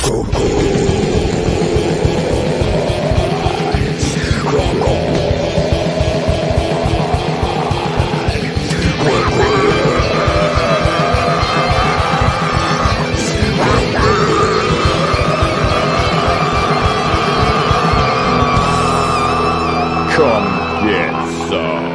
Come get some.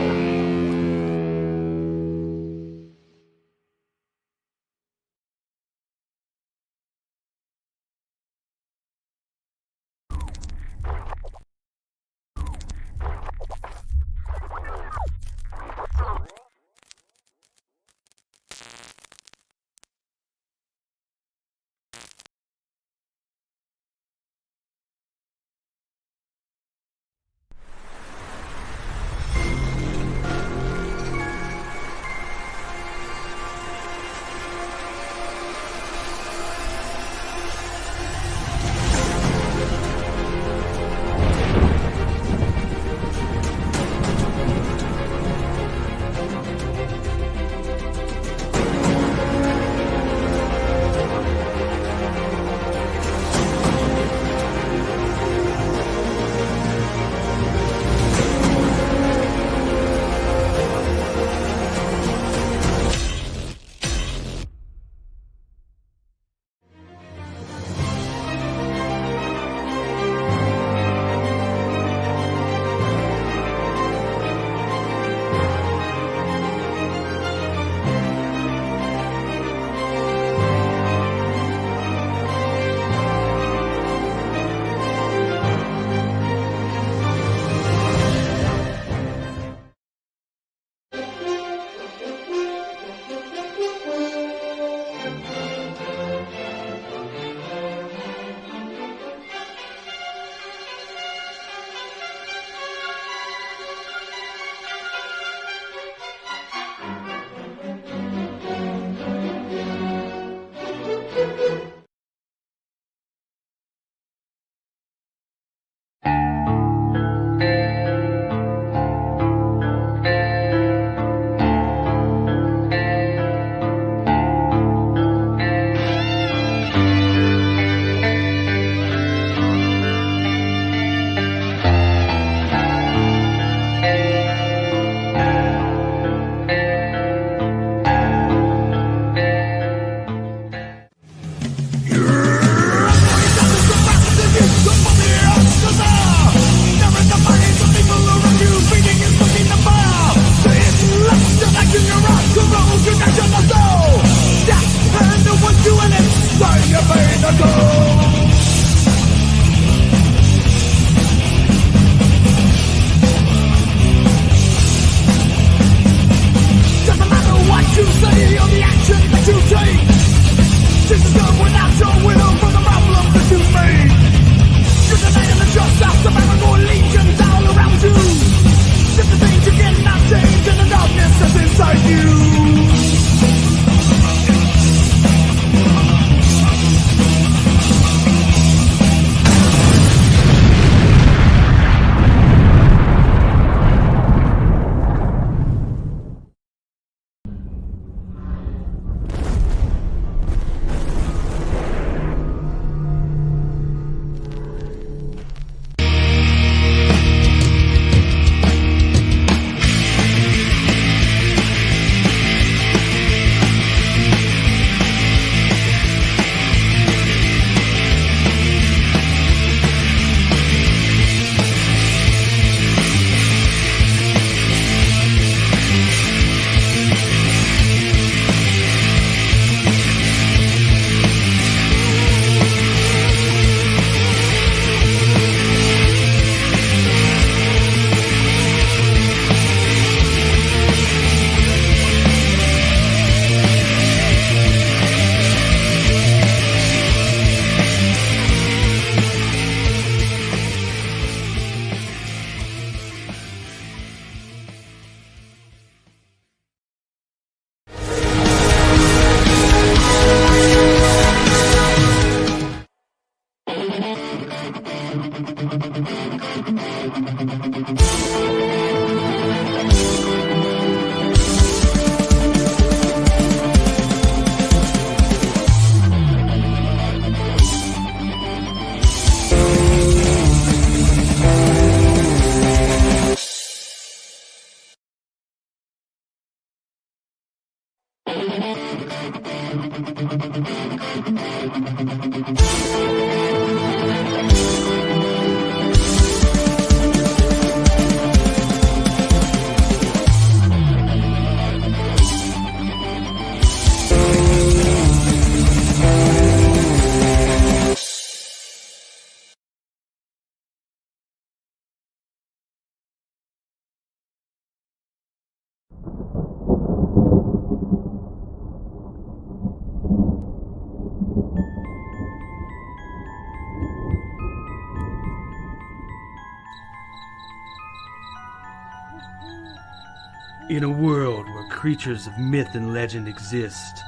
In a world where creatures of myth and legend exist,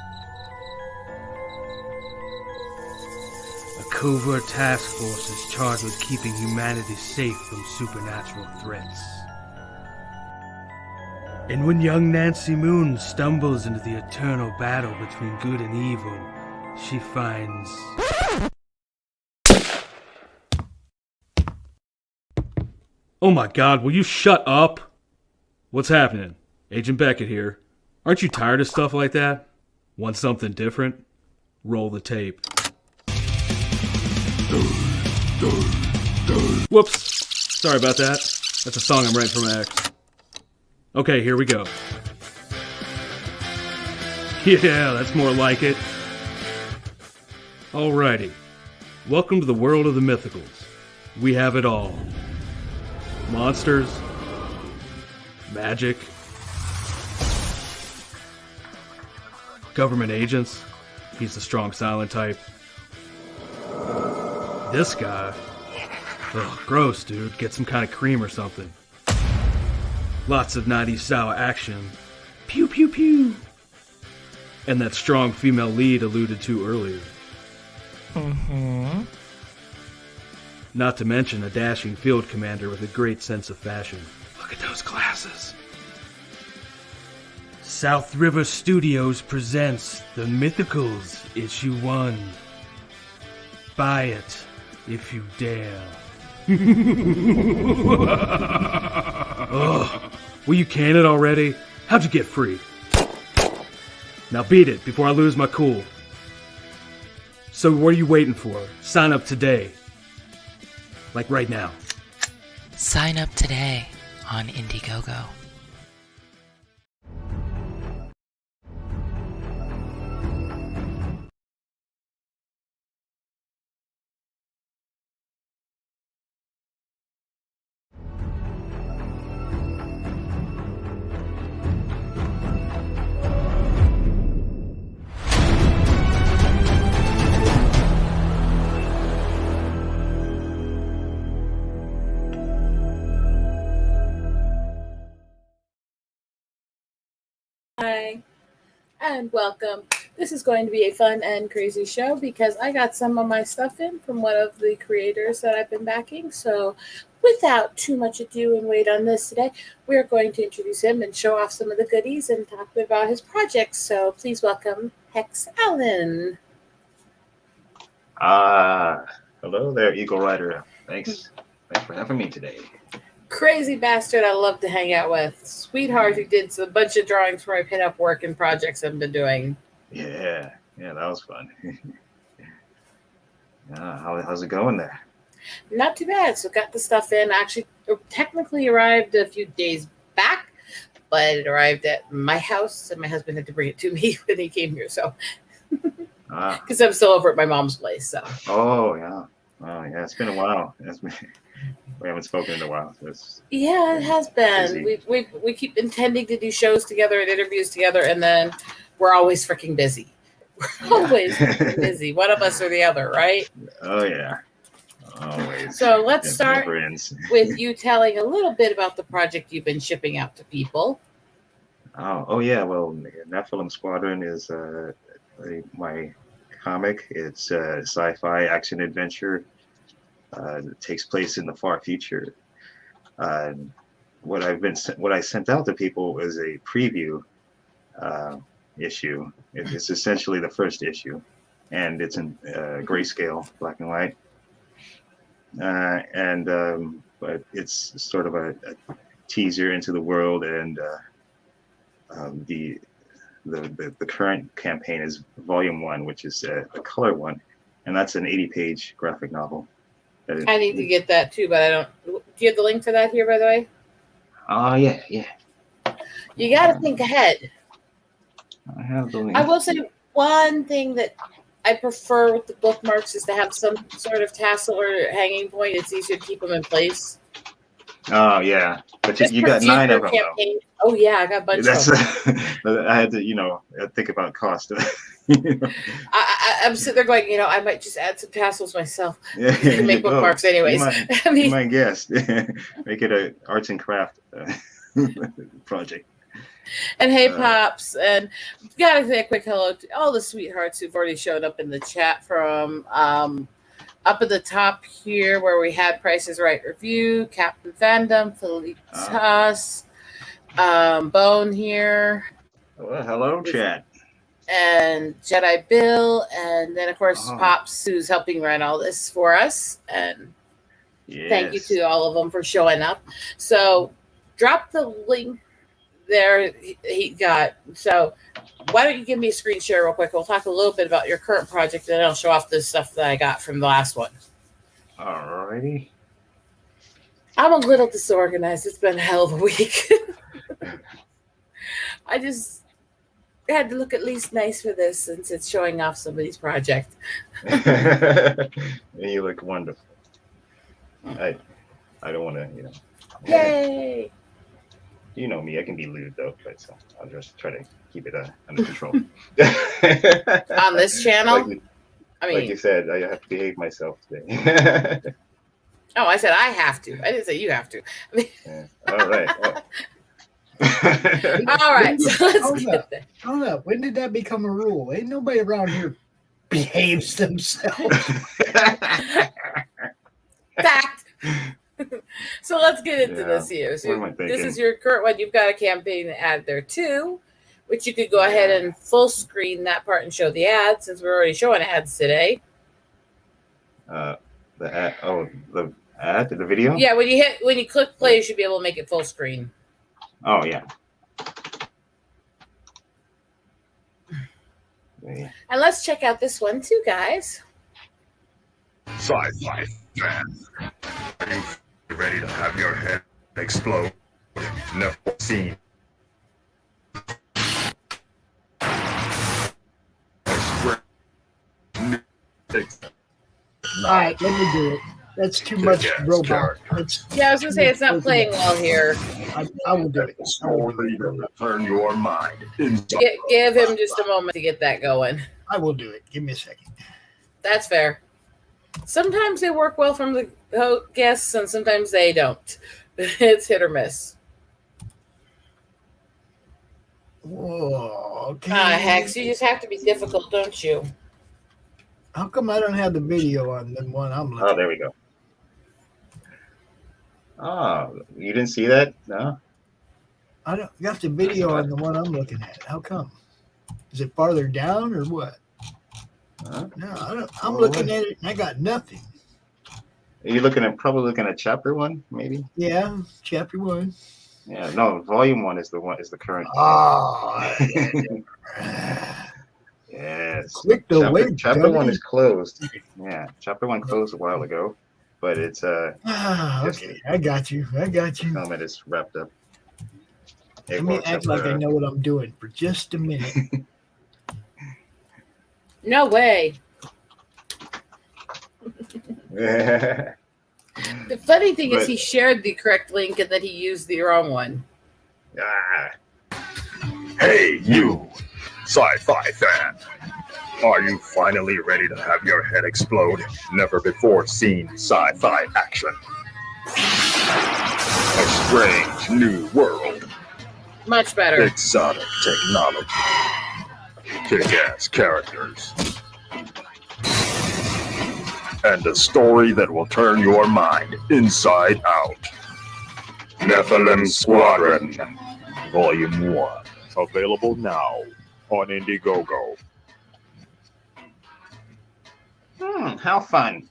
a covert task force is charged with keeping humanity safe from supernatural threats. And when young Nancy Moon stumbles into the eternal battle between good and evil, she finds... Oh my god, will you shut up? What's happening? Agent Beckett here. Aren't you tired of stuff like that? Want something different? Roll the tape. Whoops. Sorry about that. That's a song I'm writing for my ex. Okay, here we go. Yeah, that's more like it. Alrighty. Welcome to the world of the mythicals. We have it all. Monsters. Magic. Government agents. He's the strong silent type. This guy. Ugh, gross, dude. Get some kind of cream or something. Lots of 90s style action. Pew pew pew. And that strong female lead alluded to earlier. Not to mention a dashing field commander with a great sense of fashion. Look at those glasses. South River Studios presents The Mythicals, Issue 1. Buy it, if you dare. Ugh. Will you can it already? How'd you get free? Now beat it before I lose my cool. So what are you waiting for? Sign up today. Like right now. Sign up today on Indiegogo. Hi, and welcome. This is going to be a fun and crazy show because I got some of my stuff in from one of the creators that I've been backing. So without too much ado and wait on this today, we're going to introduce him and show off some of the goodies and talk about his projects. So please welcome Hex Allen. Hello there, Eagle Rider. Thanks for having me today. Crazy bastard I love to hang out with. Sweetheart who did a bunch of drawings for my pinup work and projects I've been doing. Yeah, that was fun. How's it going there? Not too bad. So got the stuff in. Actually, technically arrived a few days back, but it arrived at my house, and my husband had to bring it to me when he came here. So, because I'm still over at my mom's place. So. Oh yeah. It's been a while. We haven't spoken in a while. Yeah, it has been. Busy. We keep intending to do shows together and interviews together, and then we're always freaking busy. We're always freaking busy. One of us or the other, right? Oh yeah. Always. So let's start never ends. with you telling a little bit about the project you've been shipping out to people. Oh yeah. Well, Nephilim Squadron is my comic. It's a sci-fi action adventure. It takes place in the far future. What I sent out to people was a preview issue. It's essentially the first issue, and it's in grayscale, black and white. But it's sort of a teaser into the world and the the current campaign is Volume 1, which is the color one, and that's an 80-page graphic novel. I need to get that too, but I don't. Do you have the link for that here, by the way? Oh, yeah. You got to think ahead. I have the link. I will say one thing that I prefer with the bookmarks is to have some sort of tassel or hanging point. It's easier to keep them in place. Oh, yeah. But you got 9 of them, campaign. Though. Oh, yeah, I got a bunch of them. I had to, think about cost. I'm sitting there going, I might just add some tassels myself. Yeah, make bookmarks anyways. You might guess. Make it an arts and craft project. And hey, Pops, and gotta say a quick hello to all the sweethearts who've already shown up in the chat from up at the top here where we had Price is Right review, Captain Fandom, Felicitas, Bone here. Well, hello, chat. And Jedi Bill, and then of course Pops, who's helping run all this for us. And thank you to all of them for showing up. So drop the link there he got. So why don't you give me a screen share real quick? We'll talk a little bit about your current project, and then I'll show off the stuff that I got from the last one. Alrighty. I'm a little disorganized. It's been a hell of a week. I just had to look at least nice for this since it's showing off somebody's project. And you look wonderful. I don't want to, Yay! You know me, I can be lewd though, but so I'll just try to keep it under control. On this channel? Like you said, I have to behave myself today. Oh, I said I have to. I didn't say you have to. All right. All right, so let's get there. Hold up. When did that become a rule? Ain't nobody around here behaves themselves. Fact. So let's get into this here. So this is your current one. You've got a campaign to add there too, which you could go ahead and full screen that part and show the ads since we're already showing ads today. The ad? Oh, the ad? The video? Yeah, when you click play, you should be able to make it full screen. Oh, yeah. And let's check out this one too, guys. Sci-fi fans, are you ready to have your head explode? Never seen. All right, let me do it. That's too much robot. Yeah, I was gonna say it's not playing well here. I will do it. Turn your mind. Give him just a moment to get that going. I will do it. Give me a second. That's fair. Sometimes they work well from the guests, and sometimes they don't. It's hit or miss. Whoa, okay. Hex, you just have to be difficult, don't you? How come I don't have the video on the one I'm looking at? Oh, there we go. Oh, you didn't see that? No? I don't got the video on the one I'm looking at. How come? Is it farther down or what? Huh? No, I don't. I'm looking at it and I got nothing. Are you probably looking at chapter 1, maybe? Yeah, chapter 1. Yeah, no, volume 1 is the current. Oh, yes. Click the link. Chapter 1 is closed. Yeah, chapter 1 closed a while ago, but it's okay, I got you. Comment is wrapped up. Let me act like I know what I'm doing for just a minute. No way. Yeah. The funny thing is he shared the correct link and then he used the wrong one. Hey, you, sci-fi fan. Are you finally ready to have your head explode? Never before seen sci-fi action. A strange new world. Much better. Exotic technology. Kick-ass characters. And a story that will turn your mind inside out. Nephilim Squadron, Volume 1. Available now on Indiegogo. How fun.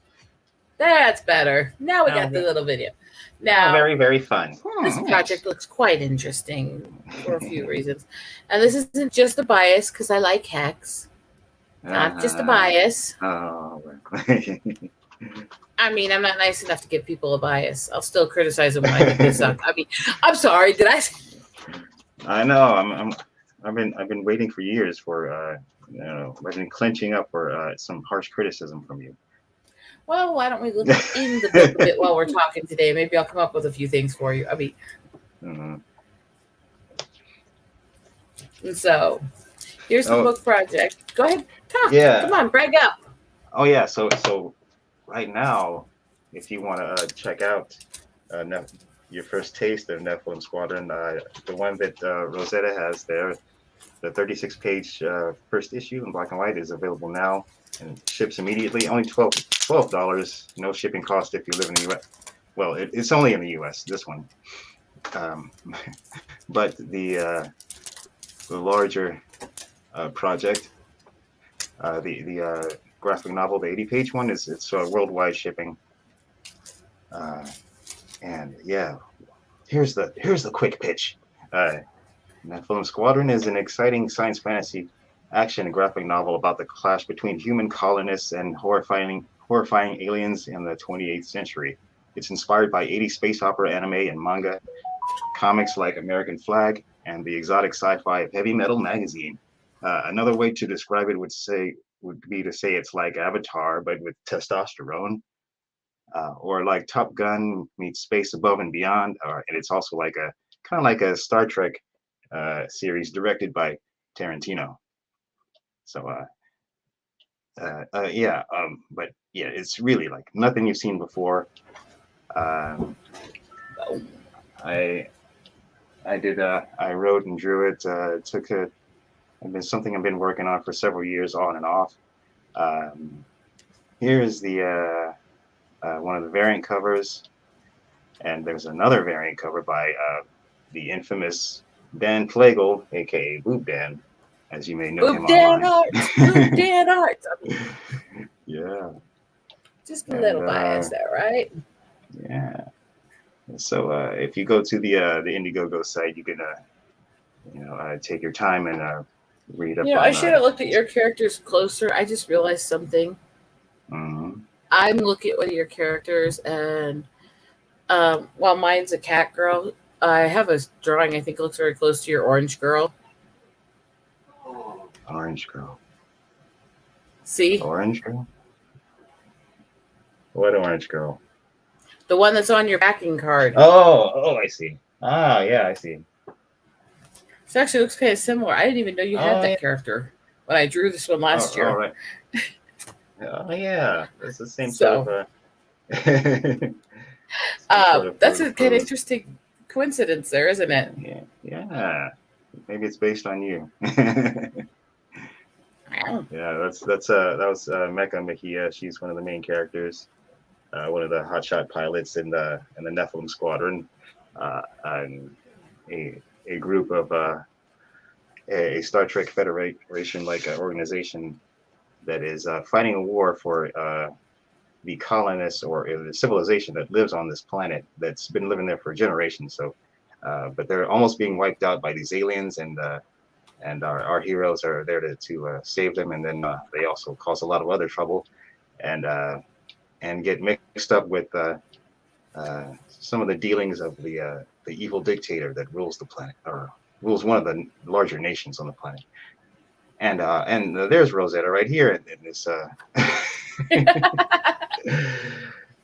That's better. Now we got the little video. Now, very, very fun. this project looks quite interesting for a few reasons. And this isn't just a bias because I like Hex. Not just a bias. Oh, I mean, I'm not nice enough to give people a bias. I'll still criticize them when I think they suck. I mean, I'm sorry. Did I? I know. I've been waiting for years for I've been clenching up for some harsh criticism from you. Well, why don't we look in the book a bit while we're talking today? Maybe I'll come up with a few things for you. I mean, and so here's the book project. Go ahead, talk. Yeah. Come on, brag up. Oh yeah. So right now, if you want to check out your first taste of Nephilim Squadron, the one that Rosetta has there, the 36-page first issue in black and white is available now and ships immediately. Only $12, no shipping cost if you live in the U.S. Well, it's only in the U.S. This one, but the larger project, the graphic novel, the 80-page one, it's worldwide shipping. And yeah, here's the quick pitch. Nephilim Squadron is an exciting science fantasy action graphic novel about the clash between human colonists and horrifying aliens in the 28th century. It's inspired by 80s space opera, anime, and manga, comics like American Flag, and the exotic sci-fi of Heavy Metal magazine. Another way to describe it would be to say it's like Avatar, but with testosterone, or like Top Gun meets Space Above and Beyond, and it's also like a kind of like a Star Trek series directed by Tarantino. So but yeah, it's really like nothing you've seen before. I wrote and drew it. It's been something I've been working on for several years, on and off. Here's the one of the variant covers, and there's another variant cover by the infamous Dan Flegel, aka Boob Dan, as you may know him online. Boob Dan Arts. Yeah. Just a little bias there, right? Yeah. So if you go to the Indiegogo site, you can take your time and read up. I should have looked at your characters closer. I just realized something. Mm-hmm. I'm looking at one of your characters, and while mine's a cat girl, I have a drawing I think looks very close to your orange girl. Orange girl. See? Orange girl? What orange girl? The one that's on your backing card. Oh, I see. Ah, yeah, I see. It actually looks kind of similar. I didn't even know you had that character when I drew this one last year. Oh, right. Oh, yeah. It's the same sort of... that's a kind of interesting coincidence there, isn't it? Yeah. Maybe it's based on you. Yeah, that was Mecca Mejia. She's one of the main characters, one of the hotshot pilots in the Nephilim Squadron, and a group of a Star Trek Federation like organization that is fighting a war for the colonists or the civilization that lives on this planet that's been living there for generations. So, but they're almost being wiped out by these aliens, and our heroes are there to save them, and then they also cause a lot of other trouble, and get mixed up with some of the dealings of the evil dictator that rules the planet, or rules one of the larger nations on the planet. And there's Rosetta right here in this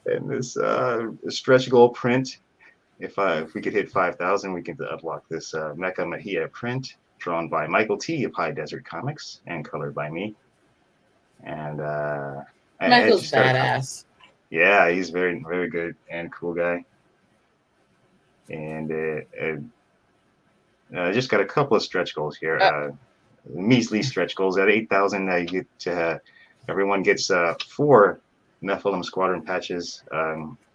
in this stretch goal print. If we could hit 5,000, we can unlock this Mecca Mejia print, drawn by Michael T. of High Desert Comics and colored by me. And Michael's badass. Yeah, he's very, very good and cool guy. And I just got a couple of stretch goals here. Measly stretch goals at 8,000. You get everyone gets 4 Nephilim Squadron patches.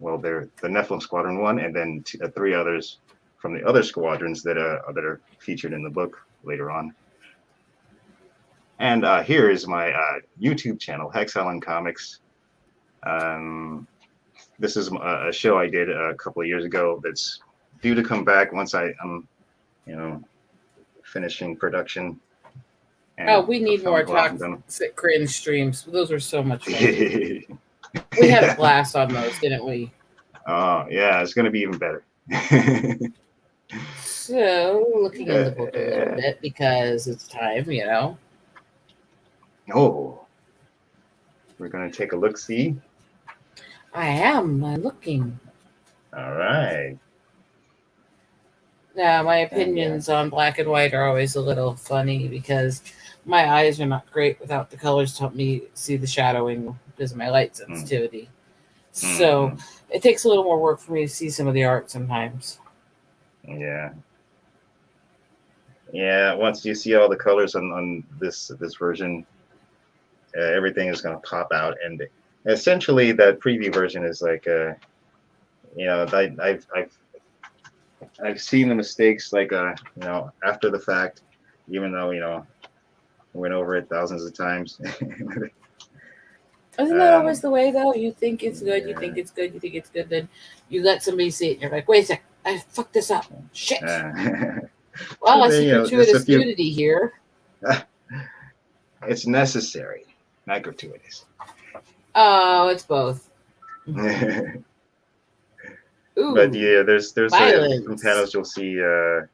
Well, they're the Nephilim Squadron 1, and then 3 others from the other squadrons that are featured in the book later on. And here is my YouTube channel, Hex Allen Comics. this is a show I did a couple of years ago that's due to come back once I'm, finishing production. And we need more toxic cringe streams. Those were so much fun. We had a blast on those, didn't we? Oh yeah, it's gonna be even better. So looking in the book a little bit because it's time, Oh, we're gonna take a look. See, I'm looking. All right. Now, my opinions on black and white are always a little funny because my eyes are not great without the colors to help me see the shadowing because of my light sensitivity. So it takes a little more work for me to see some of the art sometimes. Yeah. Yeah, once you see all the colors on this version, everything is going to pop out. And essentially, that preview version is like, I've seen the mistakes like after the fact, even though went over it thousands of times. Isn't that always the way though? You think it's good, you think it's good, you think it's good, then you let somebody see it and you're like, wait a sec, I fucked this up. Shit. Well, I see gratuitous nudity here. It's necessary, not gratuitous. Oh, it's both. Ooh, but yeah, there's some panels you'll see a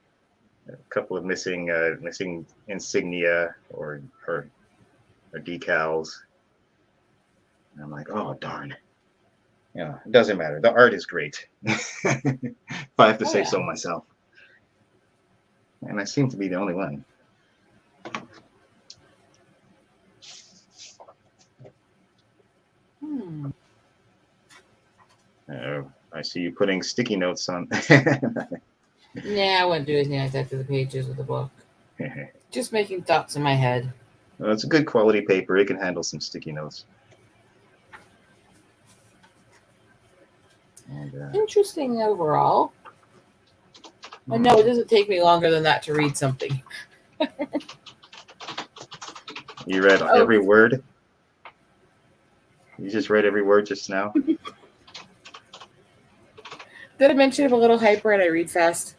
couple of missing insignia or decals. And I'm like, oh darn. Yeah, it doesn't matter. The art is great. If I have to say so myself. And I seem to be the only one. I see you putting sticky notes on. Nah, I wouldn't do anything like that to the pages of the book. Just making thoughts in my head. Well, it's a good quality paper. It can handle some sticky notes. And, interesting overall. But no, it doesn't take me longer than that to read something. You read every word? You just read every word just now? Did I mention I'm a little hyper and I read fast?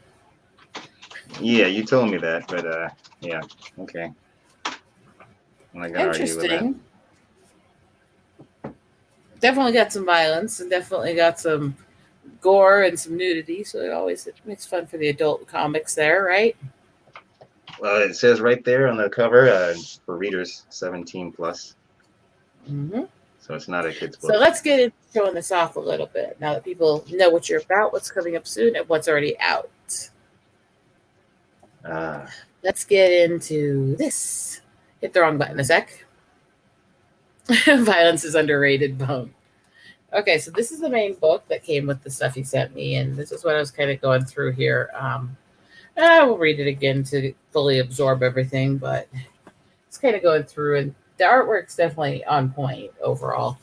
Yeah, you told me that, but yeah, okay. I'm not gonna argue with that. Definitely got some violence and definitely got some gore and some nudity, so it makes fun for the adult comics there, right? Well, it says right there on the cover for readers 17 plus. Mm-hmm. So it's not a kid's book. So let's get into showing this off a little bit now that people know what you're about, what's coming up soon, and what's already out. Let's get into this. Hit the wrong button a sec. Violence is underrated bone. Okay, so this is the main book that came with the stuff he sent me, and this is what I was kind of going through here. I will read it again to fully absorb everything, but it's kind of going through, and the artwork's definitely on point overall.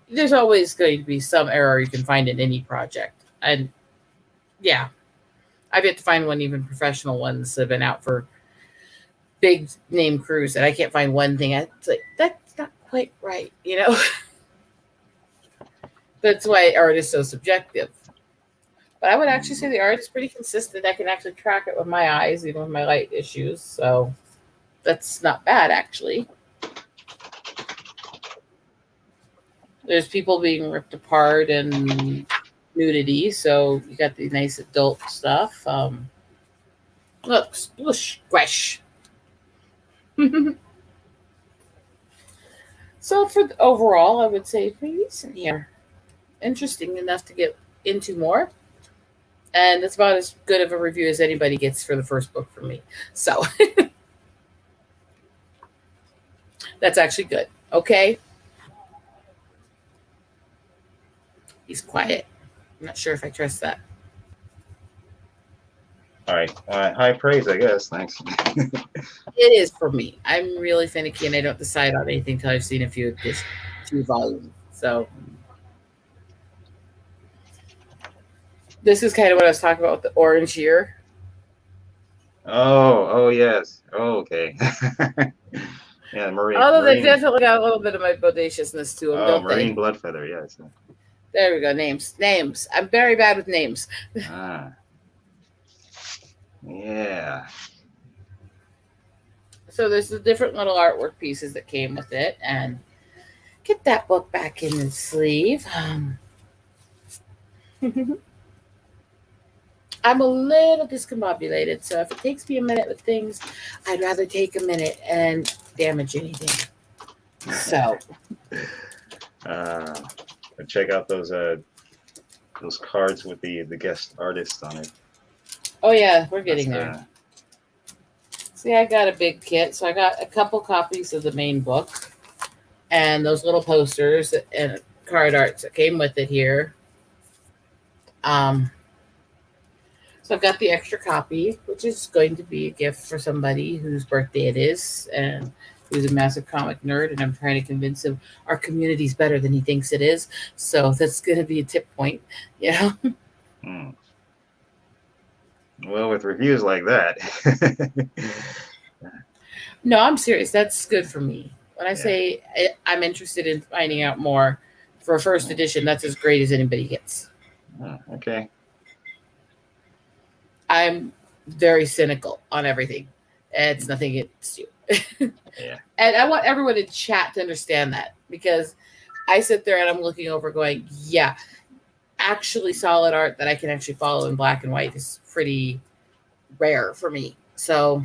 There's always going to be some error you can find in any project, and yeah, I've yet to find one, even professional ones that have been out for big name crews, and I can't find one thing. It's like, that's not quite right, That's why art is so subjective. But I would actually say the art is pretty consistent. I can actually track it with my eyes, even with my light issues. So that's not bad, actually. There's people being ripped apart and nudity. So you got the nice adult stuff. Look, squish. So for the overall, I would say pretty decent here. Interesting enough to get into more. And it's about as good of a review as anybody gets for the first book from me. So that's actually good. Okay. He's quiet. I'm not sure if I trust that. All right. High praise, I guess. Thanks. It is for me. I'm really finicky and I don't decide on anything until I've seen a few volumes. So this is kind of what I was talking about with the orange here. Oh, yes. Oh, okay. Yeah, Marine. Although they definitely got a little bit of my bodaciousness to them, don't Marine they? blood feather, yes. There we go. Names. I'm very bad with names. Ah. Yeah. So there's the different little artwork pieces that came with it, and get that book back in the sleeve. I'm a little discombobulated, so if it takes me a minute with things, I'd rather take a minute and damage anything. So, check out those cards with the guest artist on it. oh yeah, we're getting there. See, I got a big kit, so I got a couple copies of the main book and those little posters and card arts that came with it here. So I've got the extra copy, which is going to be a gift for somebody whose birthday it is and who's a massive comic nerd, and I'm trying to convince him our community's better than he thinks it is. So that's going to be a tip point, you know? Well, with reviews like that. No, I'm serious. That's good for me. When I say I'm interested in finding out more for a first edition, that's as great as anybody gets. Okay. I'm very cynical on everything. It's nothing against you. Yeah. And I want everyone in chat to understand that, because I sit there and I'm looking over going, yeah, actually solid art that I can actually follow in black and white is pretty rare for me. So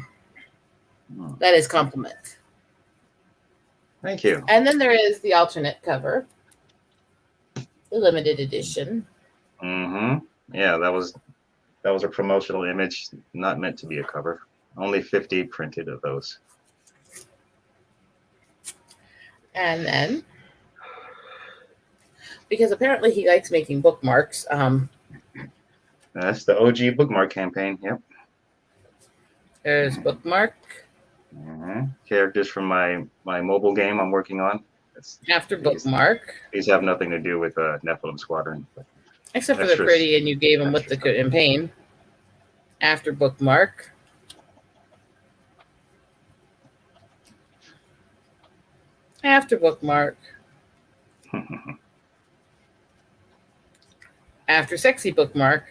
that is compliment. Thank you. And then there is the alternate cover, the limited edition. Yeah, that was a promotional image, not meant to be a cover. Only 50 printed of those. And then, because apparently he likes making bookmarks. That's the OG bookmark campaign. Yep. There's bookmark. Characters from my mobile game I'm working on. After bookmark. These have nothing to do with Nephilim Squadron. Except for they're pretty, and you gave them with the campaign. After bookmark. After bookmark. After sexy bookmark.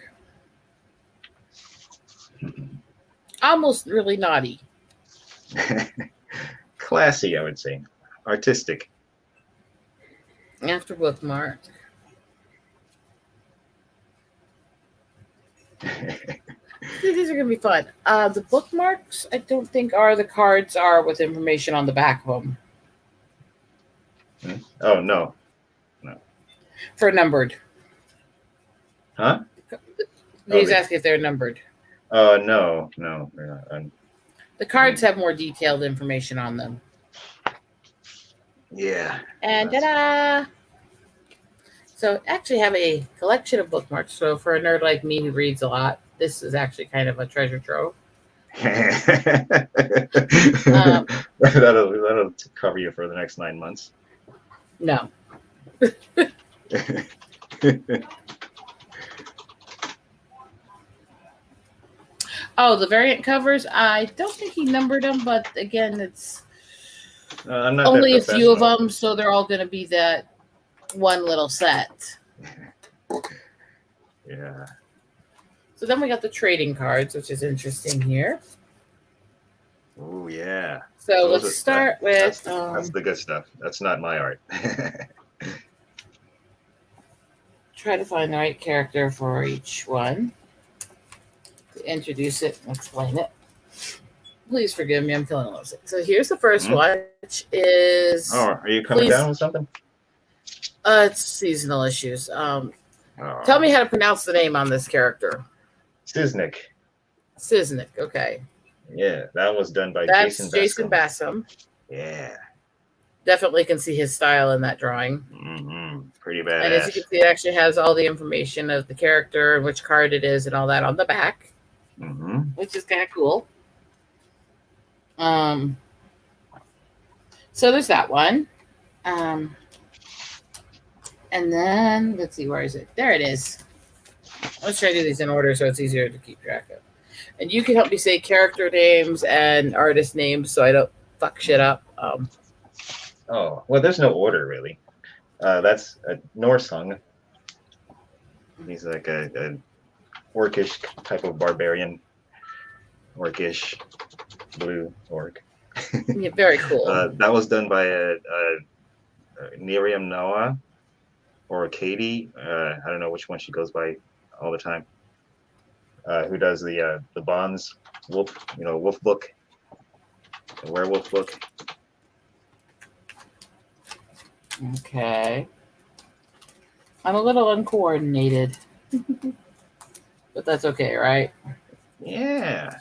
Almost really naughty. Classy, I would say. Artistic. After bookmark. These are going to be fun. The bookmarks, I don't think the cards are with information on the back of them. Oh, no. For numbered. Huh? He's asking if they're numbered. No, they're not. The cards have more detailed information on them. Yeah. And ta-da! So actually have a collection of bookmarks. So for a nerd like me who reads a lot, this is actually kind of a treasure trove. That'll cover you for the next 9 months. No. Oh, the variant covers. I don't think he numbered them, but again, it's I'm not only a few of them, so they're all going to be that one little set. Yeah. So then we got the trading cards, which is interesting here. Oh, yeah. So let's start with... That's the good stuff. That's not my art. Try to find the right character for each one. To introduce it and explain it. Please forgive me, I'm feeling a little sick. So here's the first one, which is... Oh, are you coming down with something? It's seasonal issues. Tell me how to pronounce the name on this character. Siznik. Siznik, okay. Yeah, that was done by That's Jason Bassam. Yeah. Definitely can see his style in that drawing. Pretty badass. And as you can see, it actually has all the information of the character and which card it is and all that on the back, which is kind of cool. So there's that one. And then, let's see, where is it? There it is. Let's try to do these in order so it's easier to keep track of. And you can help me say character names and artist names so I don't fuck shit up. Oh, well, there's no order, really. That's a Norse hung. He's like a orcish type of barbarian. Orcish blue orc. Yeah, very cool. That was done by Miriam Noah or Katie. I don't know which one she goes by all the time. Who does the Bonds wolf, wolf book, the werewolf book. Okay. I'm a little uncoordinated, but that's okay, right? Yeah.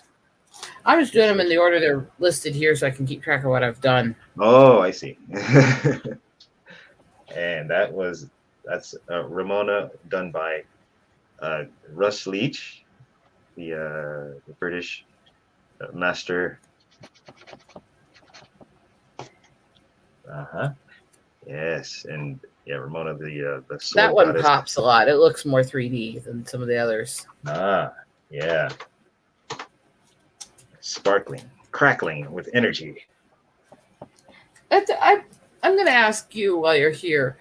I'm just doing them in the order they're listed here so I can keep track of what I've done. Oh, I see. And that's Ramona, done by Russ Leach, the British master. Yes, and yeah, Ramona, the sword That one goddess. pops a lot. It looks more 3D than some of the others. Yeah. Sparkling, crackling with energy. I'm going to ask you while you're here,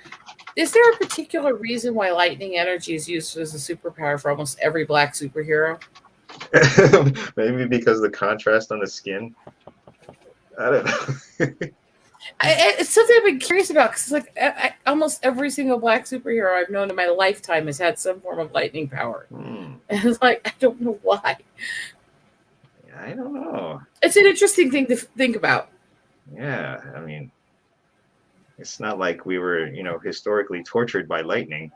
is there a particular reason why lightning energy is used as a superpower for almost every black superhero? Maybe because of the contrast on the skin. I don't know. It's something I've been curious about because it's like almost every single black superhero I've known in my lifetime has had some form of lightning power. And it's like, I don't know why. I don't know. It's an interesting thing to think about. Yeah, I mean, it's not like we were, historically tortured by lightning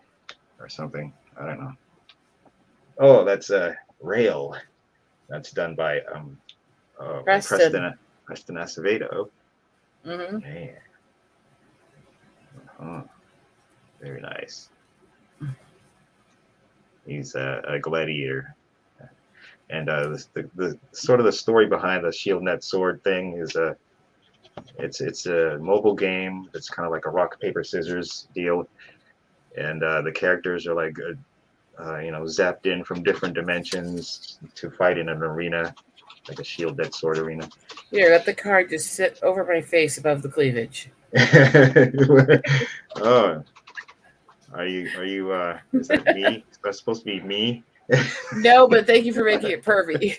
or something. I don't know. Oh, that's Rail. That's done by Preston Acevedo. Mm-hmm. Yeah. Very nice. He's a gladiator. And the sort of the story behind the shield net sword thing is it's a mobile game. It's kind of like a rock paper scissors deal, and the characters are like zapped in from different dimensions to fight in an arena, like a shield net sword arena. Here, let the card just sit over my face above the cleavage. Oh, are you? Is that me? Is that supposed to be me? No, but thank you for making it pervy.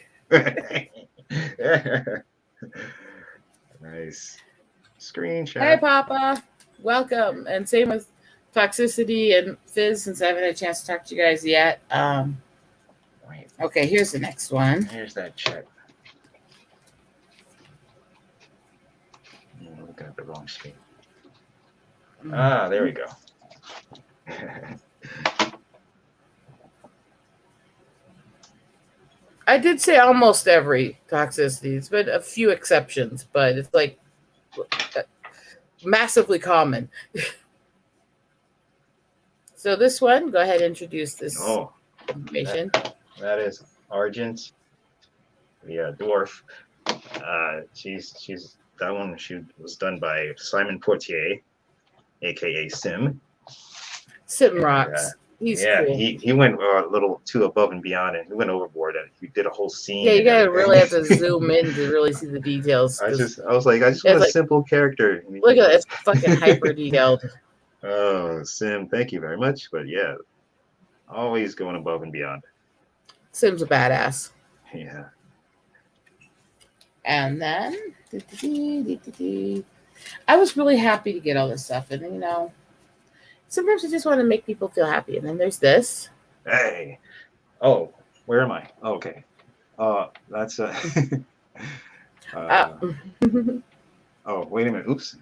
Nice screenshot. Hey, Papa. Welcome. And same with Toxicity and Fizz, since I haven't had a chance to talk to you guys yet. Okay, here's the next one. Here's that check. I'm looking at the wrong screen. There we go. I did say almost every Toxicity. It's been a few exceptions, but it's like massively common. So this one, go ahead and introduce this information. That is Argent, the dwarf. She's that one. She was done by Simon Portier, aka Sim. Sim rocks. He's cool. He went a little too above and beyond, and he went overboard, and he did a whole scene. Yeah, you gotta really have to zoom in to really see the details. I just want a simple character. Look at it, it's fucking hyper detailed. Oh, Sim, thank you very much. But yeah, always going above and beyond. Sim's a badass. Yeah. And then I was really happy to get all this stuff, and sometimes I just want to make people feel happy. And then there's this. Hey. Oh, where am I? Oh, okay. That's oh, wait a minute. Oops.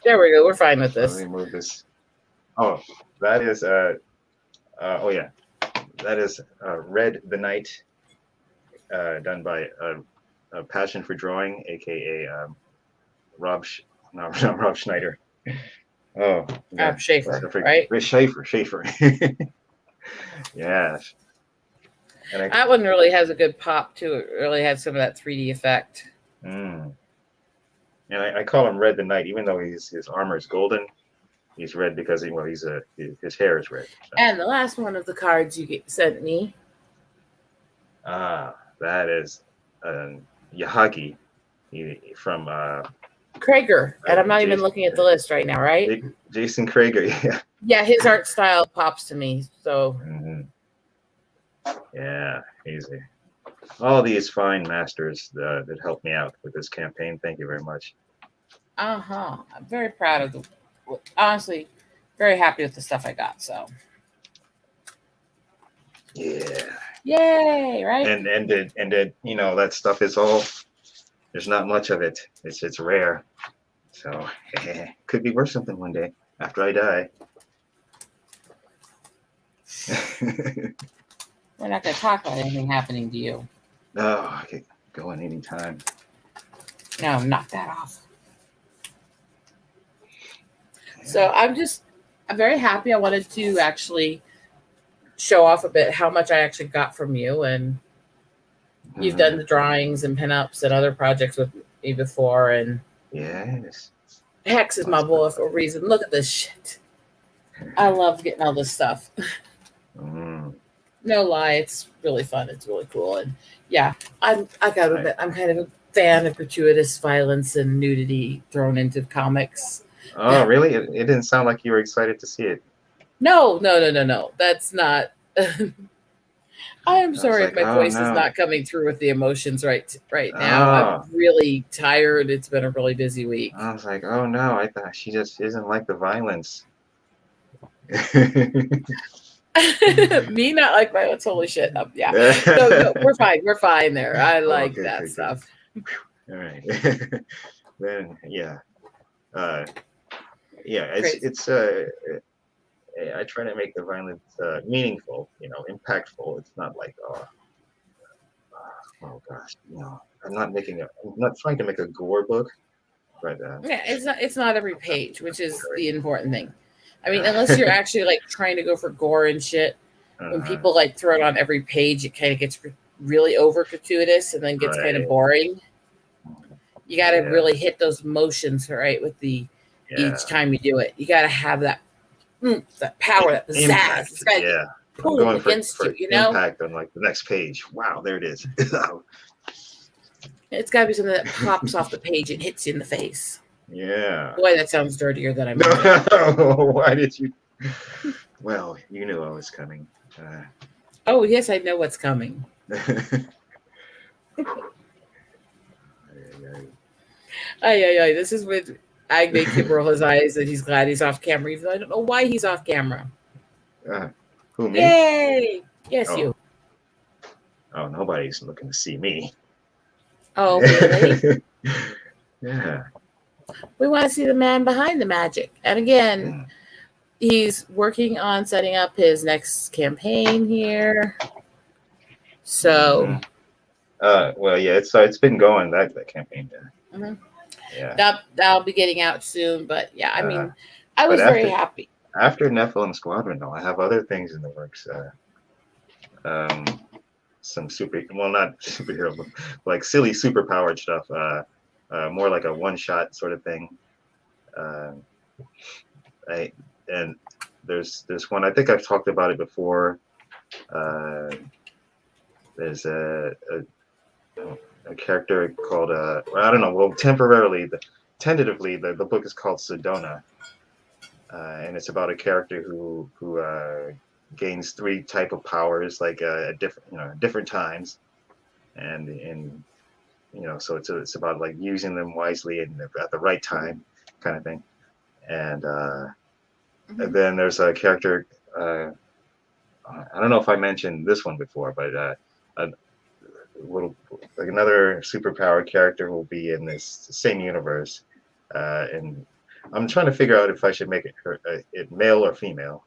There we go. We're fine with this. Let me move this. Oh, that is that is Red the Knight, done by Passion for Drawing, aka Rob Schneider. Oh, yeah. Schaefer, right? Schaefer. Yeah. And that one really has a good pop too. It really has some of that 3D effect. And I call him Red the Knight, even though his armor is golden. He's red because his hair is red. So. And the last one of the cards you sent me. That is Yahagi from Krager, and I'm not even looking at the list right now, right? Jason Krager, yeah. Yeah, his art style pops to me. So Yeah, easy. All these fine masters that helped me out with this campaign. Thank you very much. I'm very proud of the. Honestly, very happy with the stuff I got. So. Yeah. Yay! Right. And you know, that stuff is all. There's not much of it. It's rare. So could be worth something one day after I die. We're not going to talk about anything happening to you. No, I could go in any time. No, knock that off. So I'm very happy. I wanted to actually show off a bit how much I actually got from you, and you've done the drawings and pinups and other projects with me before, and yes, Hex is my boy for a reason. Look at this shit. I love getting all this stuff. No lie, it's really fun. It's really cool, and yeah, I gotta admit, I'm kind of a fan of gratuitous violence and nudity thrown into comics. Oh, really? It didn't sound like you were excited to see it. No. That's not. I am sorry if my voice is not coming through with the emotions right now. I'm really tired. It's been a really busy week. I was like, oh no, I thought she just isn't like the violence. Me not like violence. Holy shit. Yeah. No, we're fine. We're fine there. I like that stuff. All right. Then yeah. It's I try to make the violence meaningful, you know, impactful. It's not like oh gosh, you know, I'm not trying to make a gore book, but yeah, it's not every page, which is the important thing. I mean, unless you're actually like trying to go for gore and shit, when people like throw it on every page, it kind of gets really over gratuitous and then gets kind of boring. You got to really hit those motions, right, with the each time you do it. You got to have that power, that pizzazz. It's got to pull against you, you know? Impact on like the next page. Wow, there it is. It's got to be something that pops off the page and hits you in the face. Yeah. Boy, that sounds dirtier than I meant. No, why did you? Well, you knew I was coming. Oh, yes, I know what's coming. This is with Agbe Kib roll his eyes and he's glad he's off camera, even though I don't know why he's off camera. Who, me? Yay! Yes, you. Oh, nobody's looking to see me. Oh, really? Yeah. We want to see the man behind the magic. And again, he's working on setting up his next campaign here. So. Well, yeah, it's been going that campaign. Yeah. That'll be getting out soon, but yeah, I mean, I was very happy. After Nephilim Squadron, though, I have other things in the works. Some not superhero, but like silly superpowered stuff. More like a one-shot sort of thing. And there's one. I think I've talked about it before. There's a character called I don't know. Well, tentatively, the book is called Sedona, and it's about a character who gains 3 type of powers like at different times, and so it's about like using them wisely and at the right time, kind of thing. And then there's a character. I don't know if I mentioned this one before, but another superpowered character will be in this same universe, and I'm trying to figure out if I should make it male or female,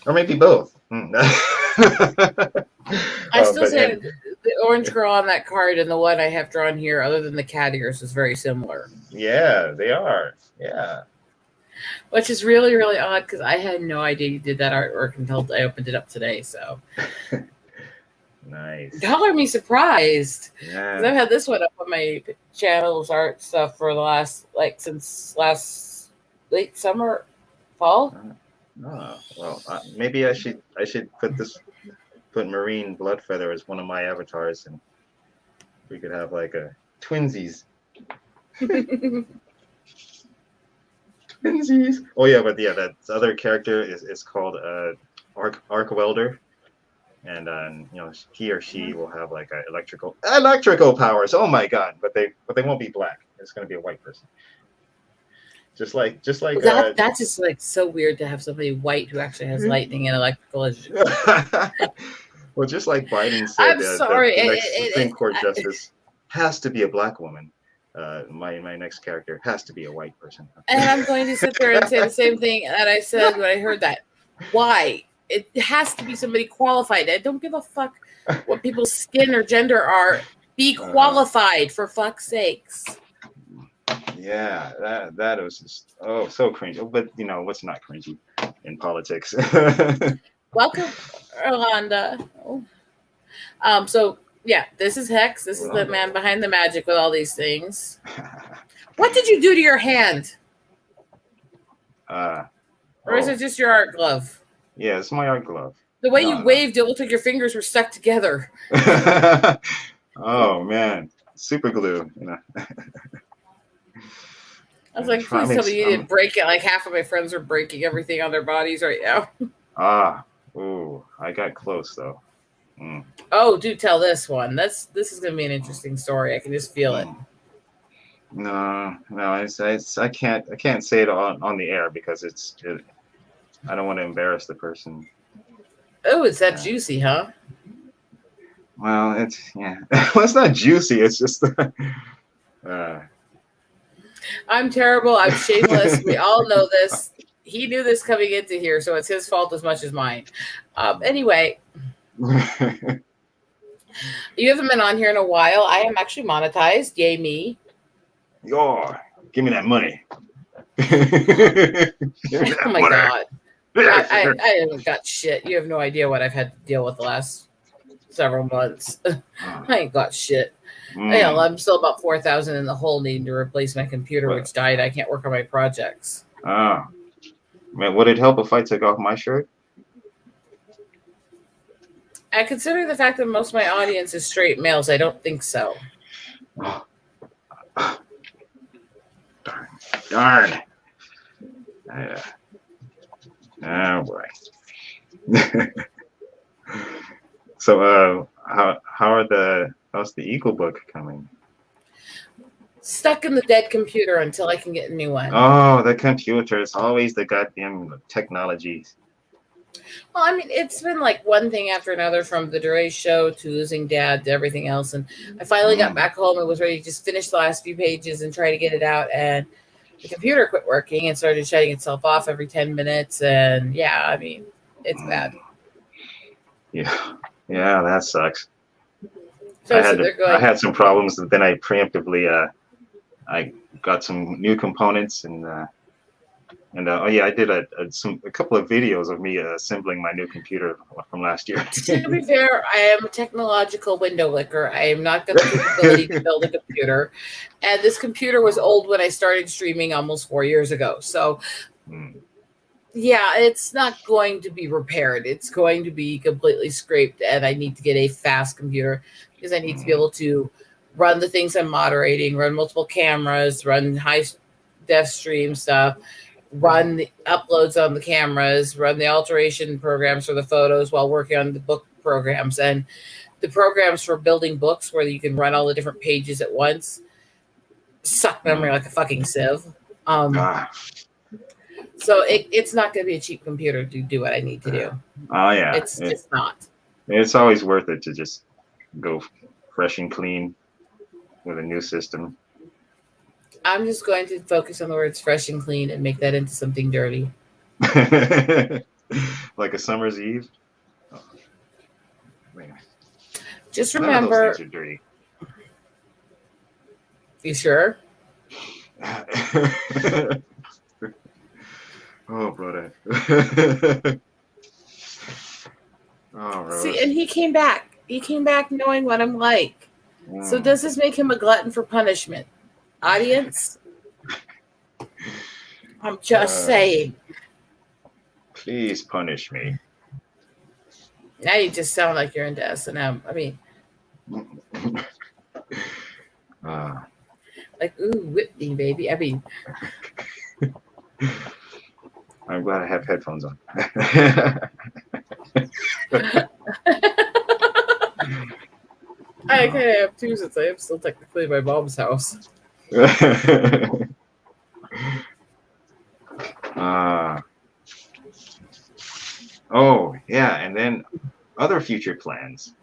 or maybe both. I still say the orange girl on that card and the one I have drawn here, other than the cat ears, is very similar. Yeah, they are. Yeah. Which is really, really odd because I had no idea you did that artwork until I opened it up today. So nice. Y'all are me surprised. Yeah. I've had this one up on my channel's art stuff for the since last late summer, fall. Oh, well, maybe I should put Marine Bloodfeather as one of my avatars, and we could have like a twinsies. Twinsies. Oh yeah, but yeah, that other character is called Arc Welder, and he or she will have like electrical powers. Oh my god! But they won't be black. It's going to be a white person. Just like that's just like so weird to have somebody white who actually has lightning and electrical. Well, just like Biden said, I'm sorry. the next Supreme Court justice has to be a black woman. My next character has to be a white person. And I'm going to sit there and say the same thing that I said when I heard that. Why? It has to be somebody qualified. I don't give a fuck what people's skin or gender are. Be qualified, for fuck's sakes. Yeah, that was just so cringy. But what's not cringy in politics? Welcome, Orlando. So yeah, this is Hex. This is the man behind the magic with all these things. What did you do to your hand? Or is it just your art glove? Yeah, it's my art glove. The way you waved, it looked like your fingers were stuck together. Oh man, super glue. I was like, please tell me you didn't break it. Like half of my friends are breaking everything on their bodies right now. I got close though. Oh, do tell this one. This is gonna be an interesting story. I can just feel it. No, I can't say it on the air because I don't want to embarrass the person. Oh, it's that juicy, huh? Well, it's not juicy. It's just. I'm terrible. I'm shameless. We all know this. He knew this coming into here, so it's his fault as much as mine. Anyway, you haven't been on here in a while. I am actually monetized. Yay me. Give me that money. Oh my god. I haven't got shit. You have no idea what I've had to deal with the last several months. I ain't got shit. I'm still about 4,000 in the hole needing to replace my computer, which died. I can't work on my projects. Man, would it help if I took off my shirt? I consider the fact that most of my audience is straight males. I don't think so. Darn. Oh boy. So, how's the Eagle book coming? Stuck in the dead computer until I can get a new one. Oh, the computer. It's always the goddamn technology. Well, I mean, it's been like one thing after another, from the Dre show to losing dad to everything else. And I finally got back home and was ready to just finish the last few pages and try to get it out. And the computer quit working and started shutting itself off every 10 minutes. And yeah, I mean, it's bad. Yeah, that sucks. So I had some problems, and then I preemptively I got some new components, and I did a couple of videos of me assembling my new computer from last year. To be fair, I am a technological window licker. I am not got the capability to build a computer, and this computer was old when I started streaming almost 4 years ago. So. Yeah, it's not going to be repaired. It's going to be completely scraped, and I need to get a fast computer because I need to be able to run the things I'm moderating, run multiple cameras, run high def stream stuff, run the uploads on the cameras, run the alteration programs for the photos while working on the book programs. And the programs for building books where you can run all the different pages at once suck memory like a fucking sieve. So it's not going to be a cheap computer to do what I need to do. Oh, yeah. It's just not. It's always worth it to just go fresh and clean with a new system. I'm just going to focus on the words fresh and clean and make that into something dirty. Like a summer's eve? Oh. Wait a minute. Just remember. Those things are dirty. You sure? Oh, brother. Oh, see, and he came back. He came back knowing what I'm like. So does this make him a glutton for punishment? Audience? I'm just saying. Please punish me. Now you just sound like you're into S&M. I mean, like, ooh, whip me, baby. I mean, I'm glad I have headphones on. I kind of have too, since I am still technically in my mom's house. Oh yeah, and then other future plans.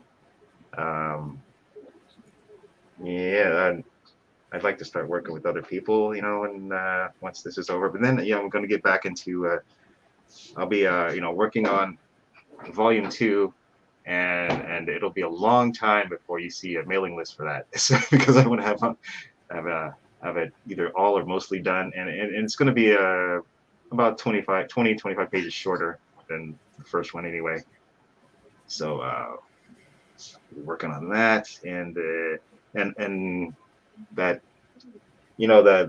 I'd like to start working with other people, and once this is over. But then, I'm going to get back into. I'll be, working on Volume 2, and it'll be a long time before you see a mailing list for that, because I want to have it either all or mostly done, and it's going to be about 25 pages shorter than the first one anyway. So working on that, and that,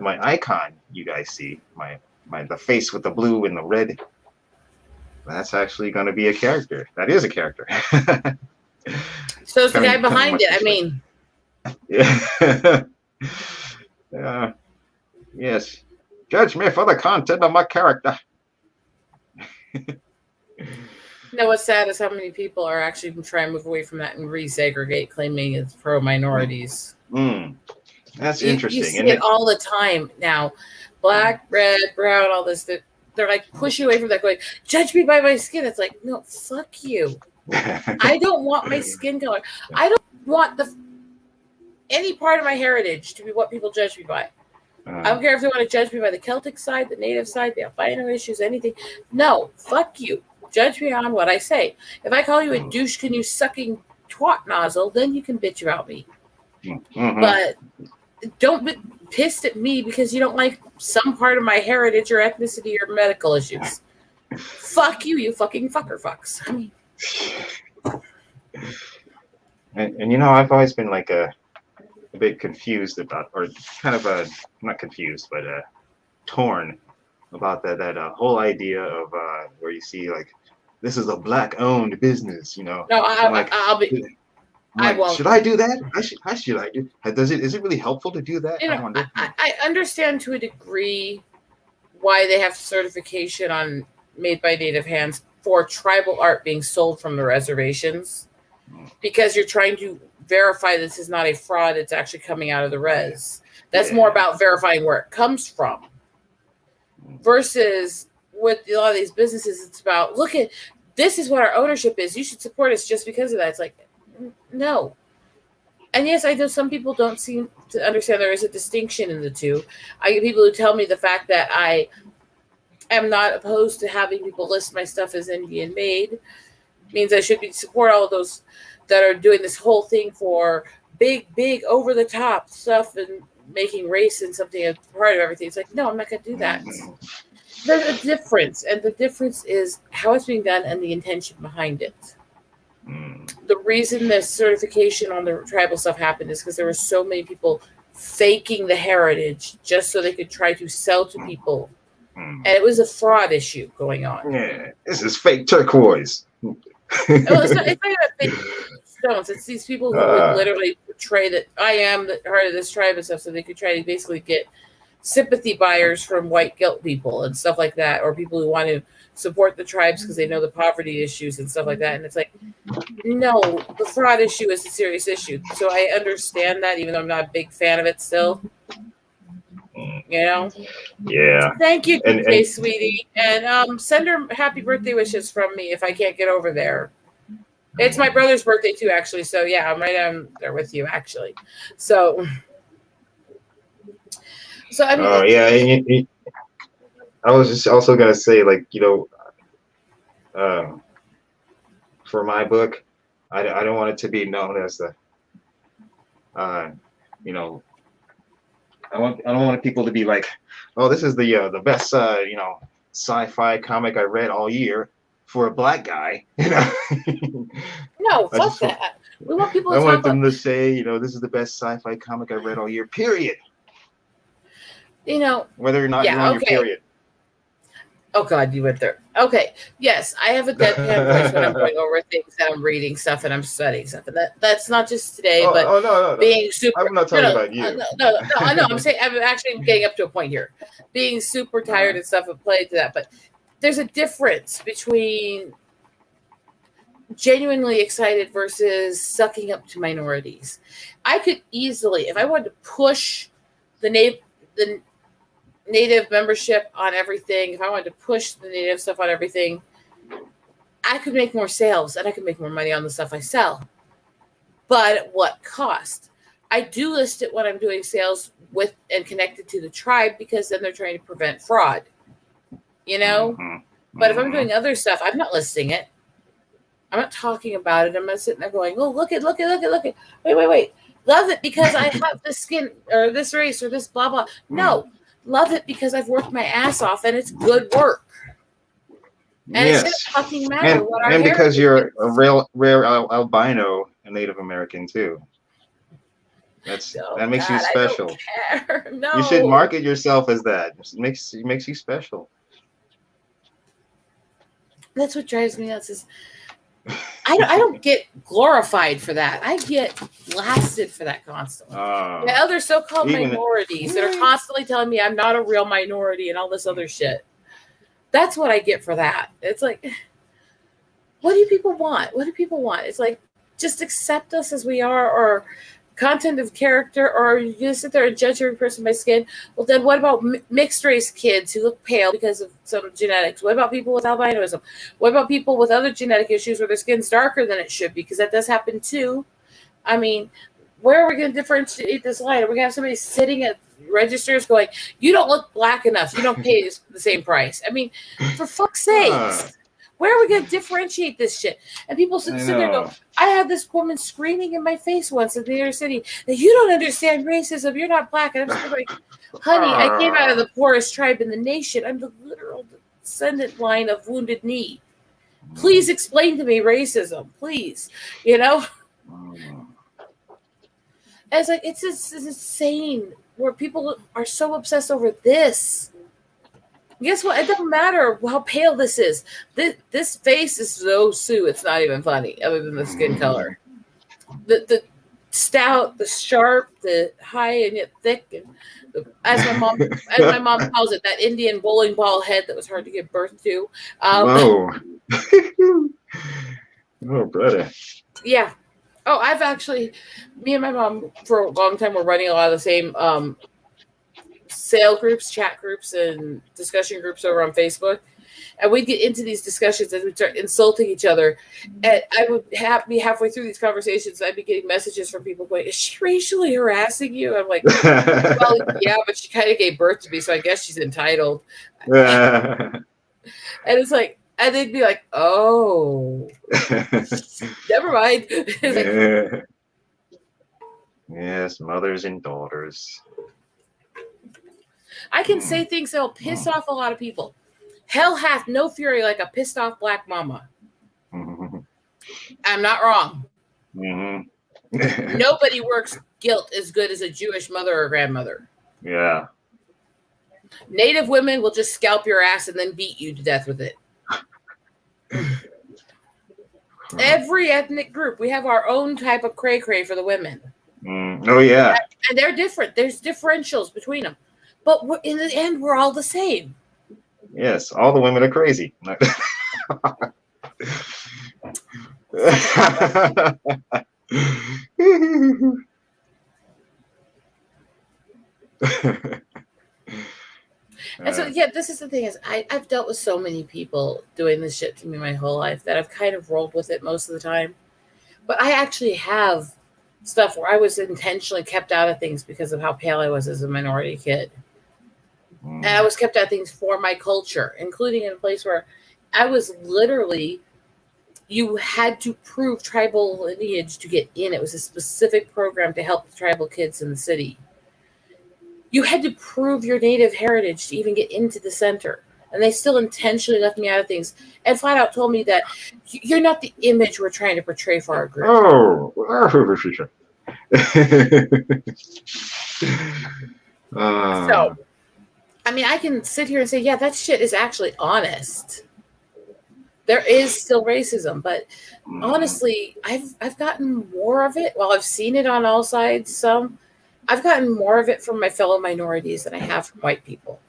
my icon you guys see, the face with the blue and the red, that's actually going to be a character. That is a character. So it's the guy behind it. I mean, yeah. Yes. Judge me for the content of my character. What's sad is how many people are actually trying to move away from that and resegregate, claiming it's pro minorities. That's interesting. You see it all the time now. Black, red, brown, all this. They're like pushing away from that, going, judge me by my skin. It's like, no, fuck you. I don't want my skin color. I don't want any part of my heritage to be what people judge me by. I don't care if they want to judge me by the Celtic side, the native side, the albino issues, anything. No, fuck you. Judge me on what I say. If I call you a douche canoe sucking twat nozzle, then you can bitch about me. But don't be pissed at me because you don't like some part of my heritage or ethnicity or medical issues. Fuck you, you fucking fucker fucks. I mean, and I've always been like a bit confused about, or kind of not confused, but torn about that whole idea of where you see like, this is a black-owned business, No, I won't. Should I do that? How should I do? Is it really helpful to do that? I understand to a degree why they have certification on made by native hands for tribal art being sold from the reservations, because you're trying to verify this is not a fraud. It's actually coming out of the res. That's more about verifying where it comes from. Versus with a lot of these businesses, it's about, look at, this is what our ownership is. You should support us just because of that. It's like, no. And yes, I know some people don't seem to understand there is a distinction in the two. I get people who tell me the fact that I am not opposed to having people list my stuff as Indian made means I should support all of those that are doing this whole thing for big over the top stuff and making race and something a part of everything. It's like, no, I'm not going to do that. There's a difference, and the difference is how it's being done and the intention behind it. The reason this certification on the tribal stuff happened is because there were so many people faking the heritage just so they could try to sell to people. And it was a fraud issue going on. Yeah, this is fake turquoise. Well, it's not even fake stones. It's these people who would literally portray that I am the heart of this tribe and stuff, so they could try to basically get sympathy buyers from white guilt people and stuff like that, or people who want to support the tribes because they know the poverty issues and stuff like that. And it's like, no, the fraud issue is a serious issue. So I understand that, even though I'm not a big fan of it still. Yeah. Thank you, DJ Sweetie. And send her happy birthday wishes from me if I can't get over there. It's my brother's birthday too, actually. So yeah, I'm right down there with you, actually. So I mean, I was just also gonna say, like, for my book, I don't want it to be known as the, I don't want people to be like, oh, this is the best sci-fi comic I read all year for a black guy. No, fuck that. We want people. I want them to say, this is the best sci-fi comic I read all year. Period. Whether or not you're on your period. Oh God, you went there. Okay, yes, I have a deadpan voice when I'm going over things and I'm reading stuff and I'm studying stuff, and that's not just today, but no. Being super. I'm not talking about you. No, I know. I'm saying I'm actually getting up to a point here, being super tired and stuff and playing to that. But there's a difference between genuinely excited versus sucking up to minorities. I could easily, if I wanted to push the native membership on everything, if I wanted to push the native stuff on everything, I could make more sales and I could make more money on the stuff I sell. But at what cost? I do list it when I'm doing sales with and connected to the tribe, because then they're trying to prevent fraud, you know? But if I'm doing other stuff, I'm not listing it. I'm not talking about it. I'm not sitting there going, oh, look it. Wait. Love it because I have this skin or this race or this blah, blah. No, love it because I've worked my ass off and it's good work. And it shouldn't fucking matter what our and because you're is. a rare albino and Native American too. That makes you special. I don't care. No. You should market yourself as that. It makes you special. That's what drives me nuts. Is I don't get glorified for that. I get blasted for that constantly. The other so-called minorities that are constantly telling me I'm not a real minority and all this other shit. That's what I get for that. It's like, what do people want? It's like, just accept us as we are, or content of character, or you just sit there and judge every person by skin. Well, then what about mixed race kids who look pale because of some genetics? What about people with albinism? What about people with other genetic issues where their skin's darker than it should be? Because that does happen too. I mean, where are we going to differentiate this line? Are we going to have somebody sitting at registers going, you don't look black enough, you don't pay the same price? I mean, for fuck's sakes. Where are we going to differentiate this shit? And people sit there and go, I had this woman screaming in my face once in the inner city that you don't understand racism. You're not black. And I'm just like, honey, I came out of the poorest tribe in the nation. I'm the literal descendant line of Wounded Knee. Please explain to me racism, please. You know? And it's like, it's insane where people are so obsessed over this. Guess what? It doesn't matter how pale this is. This face is so Sue. It's not even funny, other than the skin color. The stout, the sharp, the high and yet thick, and as my mom calls it, that Indian bowling ball head that was hard to give birth to. Whoa! Oh, brother. Yeah. Oh, I've actually, me and my mom for a long time were running a lot of the same sale groups, chat groups, and discussion groups over on Facebook. And we'd get into these discussions and we'd start insulting each other. And I would be halfway through these conversations, I'd be getting messages from people going, is she racially harassing you? I'm like, well, yeah, but she kind of gave birth to me, so I guess she's entitled. And it's like, and they'd be like, oh, never mind. Like, yes, mothers and daughters. I can say things that'll piss off a lot of people. Hell hath no fury like a pissed off black mama. I'm not wrong. Nobody works guilt as good as a Jewish mother or grandmother. Yeah. Native women will just scalp your ass and then beat you to death with it. Every ethnic group, we have our own type of cray-cray for the women. Oh, yeah. And they're different. There's differentials between them. But in the end, we're all the same. Yes, all the women are crazy. And so, yeah, this is the thing is I've dealt with so many people doing this shit to me my whole life that I've kind of rolled with it most of the time. But I actually have stuff where I was intentionally kept out of things because of how pale I was as a minority kid. And I was kept out of things for my culture, including in a place where I was literally, you had to prove tribal lineage to get in. It was a specific program to help the tribal kids in the city. You had to prove your native heritage to even get into the center. And they still intentionally left me out of things and flat out told me that you're not the image we're trying to portray for our group. So, I mean, I can sit here and say, yeah, that shit is actually honest. There is still racism, but honestly, I've gotten more of it. While I've seen it on all sides, I've gotten more of it from my fellow minorities than I have from white people.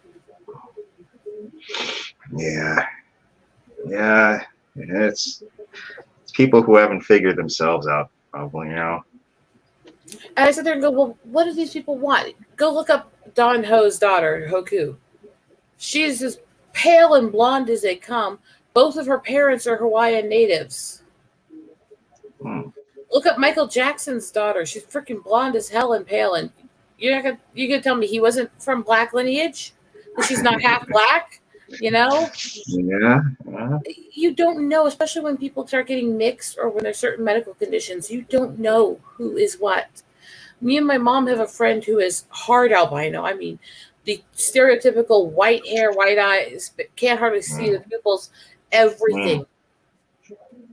Yeah. It's people who haven't figured themselves out, probably, you know. And I sit there and go, well, what do these people want? Go look up Don Ho's daughter, Hoku. She's as pale and blonde as they come. Both of her parents are Hawaiian natives. Look up Michael Jackson's daughter. She's freaking blonde as hell and pale. And you're gonna tell me he wasn't from black lineage? That she's not half black? You know? Yeah. You don't know, especially when people start getting mixed or when there's certain medical conditions. You don't know who is what. Me and my mom have a friend who is hard albino. I mean, the stereotypical white hair, white eyes, but can't hardly see the pupils, everything.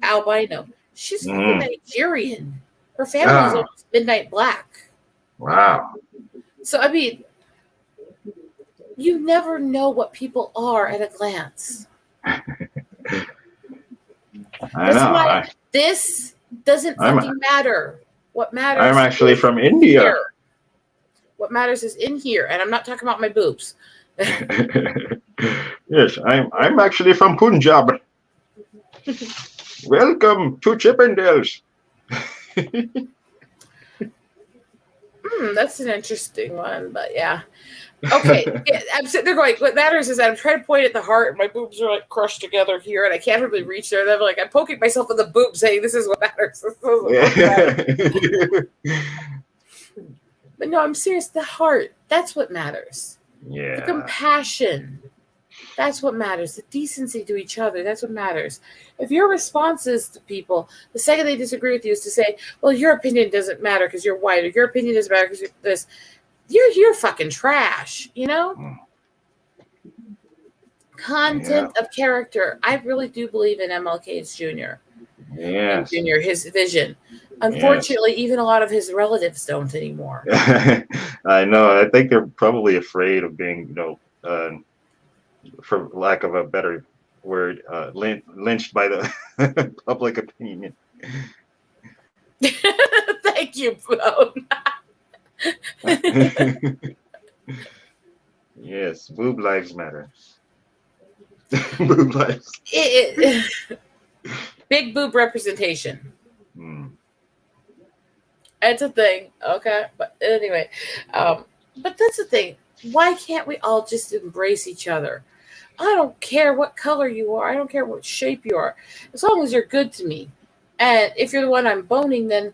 Albino. She's fucking Nigerian. Her family's almost midnight black. Wow. So, I mean, you never know what people are at a glance. I That's know. why this doesn't fucking matter. What matters? I'm actually from India. Here. What matters is in here, and I'm not talking about my boobs. Yes, I'm actually from Punjab. Welcome to Chippendales. That's an interesting one, but yeah. Okay, I'm sitting there going, what matters is I'm trying to point at the heart, and my boobs are like crushed together here, and I can't really reach there. And I'm poking myself in the boob, saying, "This is what matters." This is what matters. But no, I'm serious. The heart, that's what matters. Yeah. The compassion, that's what matters. The decency to each other, that's what matters. If your responses to people, the second they disagree with you, is to say, "Well, your opinion doesn't matter because you're white," or "Your opinion doesn't matter because you're this," you're fucking trash, you know? Content of character. I really do believe in MLK's Jr. Yes. Jr., his vision. Unfortunately, even a lot of his relatives don't anymore. I know. I think they're probably afraid of being, for lack of a better word, lynched by the public opinion. Thank you, Bone. Yes, boob lives matter. Boob lives. Big boob representation. It's a thing, okay? But anyway, but that's the thing. Why can't we all just embrace each other? I don't care what color you are. I don't care what shape you are. As long as you're good to me. And if you're the one I'm boning, then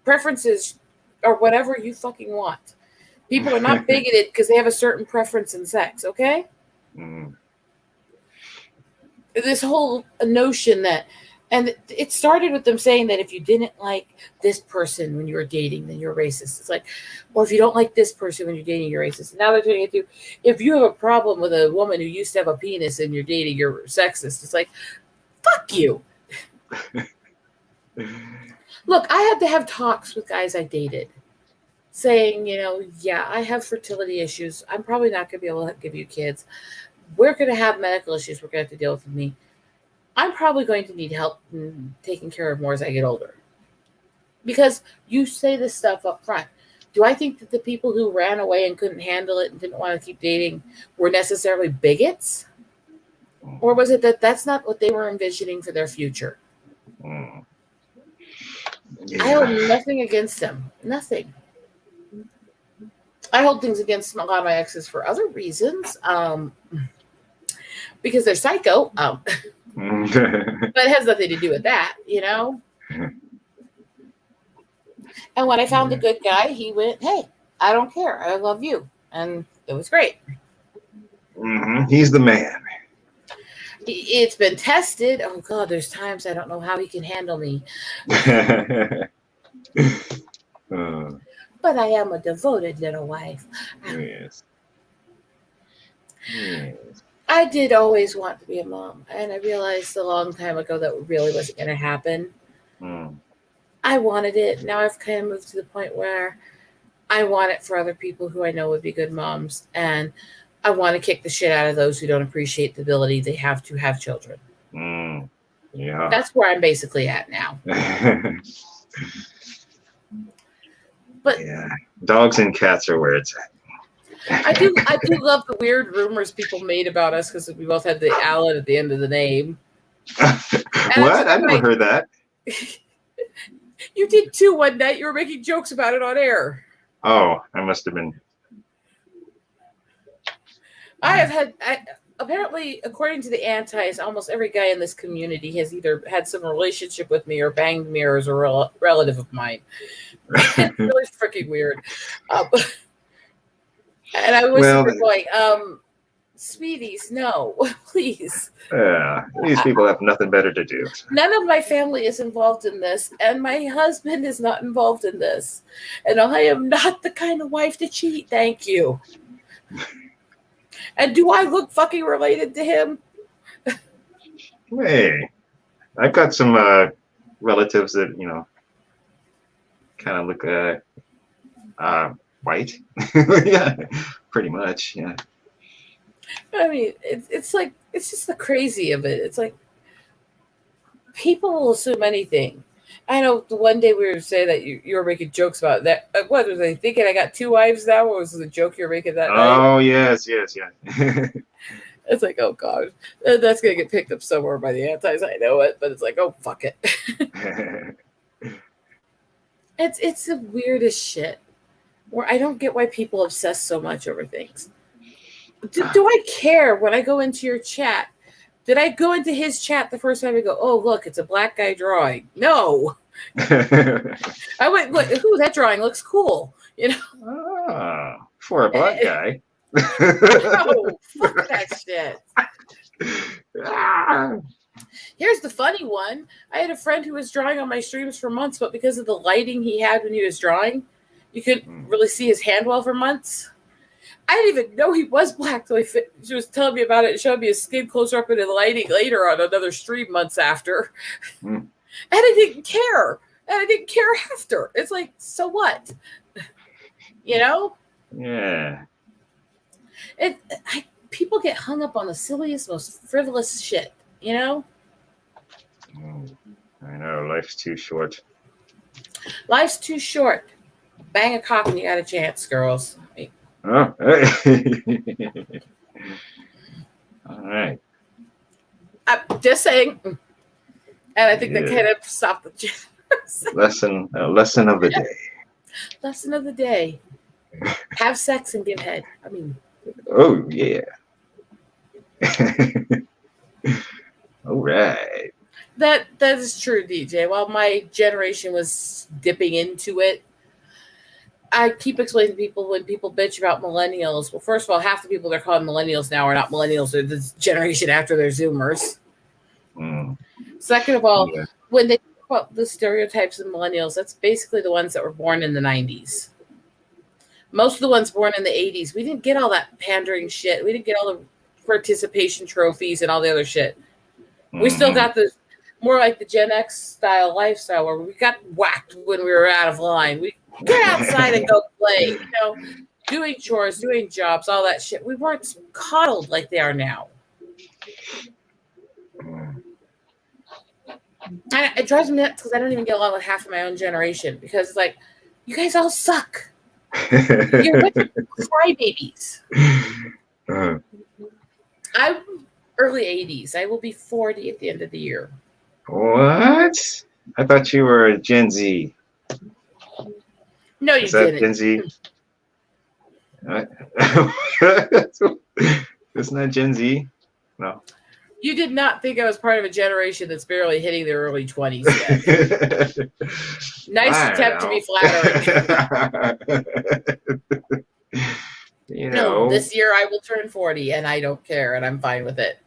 preferences or whatever you fucking want. People are not bigoted because they have a certain preference in sex, okay? This whole notion that, and it started with them saying that if you didn't like this person when you were dating, then you're racist. It's like, or if you don't like this person when you're dating, you're racist. And now they're turning it to, if you have a problem with a woman who used to have a penis and you're dating, you're sexist. It's like, fuck you. Look, I had to have talks with guys I dated saying, yeah, I have fertility issues. I'm probably not going to be able to give you kids. We're going to have medical issues we're going to have to deal with me. I'm probably going to need help taking care of more as I get older. Because you say this stuff up front. Do I think that the people who ran away and couldn't handle it and didn't want to keep dating were necessarily bigots? Or was it that that's not what they were envisioning for their future? Yeah. I hold nothing against them. Nothing. I hold things against a lot of my exes for other reasons. Because they're psycho. But it has nothing to do with that, And when I found a good guy, he went, "Hey, I don't care. I love you." And it was great. He's the man. It's been tested. Oh, God, there's times I don't know how he can handle me. But I am a devoted little wife. Yes. I did always want to be a mom, and I realized a long time ago that really wasn't going to happen. I wanted it. Now I've kind of moved to the point where I want it for other people who I know would be good moms, and I want to kick the shit out of those who don't appreciate the ability they have to have children. Yeah. That's where I'm basically at now. But yeah, dogs and cats are where it's at. I do love the weird rumors people made about us because we both had the Allen at the end of the name. What? I never heard that. You did too one night. You were making jokes about it on air. Oh, I must have been. I have had, apparently, according to the antis, almost every guy in this community has either had some relationship with me or banged me or is a relative of mine. It's really freaking weird. And I was going, sweeties, no, please. These people have nothing better to do. None of my family is involved in this, and my husband is not involved in this. And I am not the kind of wife to cheat, thank you. And do I look fucking related to him? Hey, I've got some relatives that, kind of look white. Yeah, pretty much, yeah. I mean, it's like, it's just the crazy of it. It's like, people will assume anything. I know one day we were saying that you were making jokes about that. What was I thinking? I got 2 wives now? What was the joke you were making that night? Oh, yes, yeah. It's like, oh, God. That's going to get picked up somewhere by the antis. I know it, but it's like, oh, fuck it. It's the weirdest shit. Where I don't get why people obsess so much over things. Do I care when I go into your chat? Did I go into his chat the first time and go, oh, look, it's a black guy drawing? No. I went, look, that drawing looks cool. For a black guy. No, fuck that shit. Here's the funny one. I had a friend who was drawing on my streams for months, but because of the lighting he had when he was drawing, you couldn't really see his hand well for months. I didn't even know he was black till she was telling me about it and showed me his skin closer up in the lighting later on another stream months after. And I didn't care. And I didn't care after. It's like, so what? Yeah. People get hung up on the silliest, most frivolous shit, I know. Life's too short. Life's too short. Bang a cock when you got a chance, girls. Oh, hey. All right. I'm just saying. And I think that kind of stopped the lesson of the day. Lesson of the day. Have sex and give head. I mean. Oh, yeah. All right. That is true, DJ. While my generation was dipping into it, I keep explaining to people when people bitch about millennials. Well, first of all, half the people they're calling millennials now are not millennials. They're this generation after they're Zoomers. Second of all, when they talk about the stereotypes of millennials, that's basically the ones that were born in the 90s. Most of the ones born in the 80s, we didn't get all that pandering shit. We didn't get all the participation trophies and all the other shit. We still got the more like the Gen X style lifestyle where we got whacked when we were out of line. We get outside and go play, doing chores, doing jobs, all that shit. We weren't coddled like they are now. It drives me nuts because I don't even get along with half of my own generation because it's like, you guys all suck. You're crybabies. I'm early 80s. I will be 40 at the end of the year. What? I thought you were Gen Z. No, you didn't. Gen Z? Isn't that Gen Z? No. You did not think I was part of a generation that's barely hitting their early 20s yet. Nice attempt to be flattering. No, this year I will turn 40 and I don't care and I'm fine with it.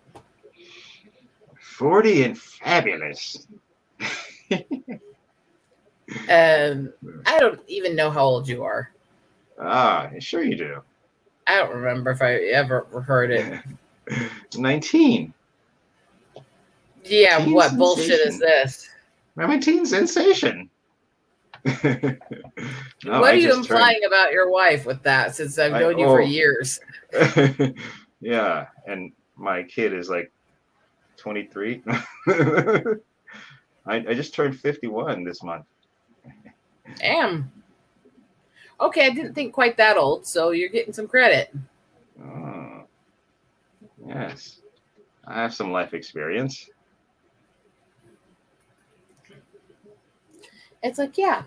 40 and fabulous. I don't even know how old you are. Sure you do. I don't remember if I ever heard it. 19. Yeah, teen what sensation. Bullshit is this? I'm a teen sensation. What are you implying about your wife with that since I've known you for years? Yeah, and my kid is like 23. I just turned 51 this month. Damn. Okay, I didn't think quite that old, so you're getting some credit. Oh, yes. I have some life experience. It's like, yeah,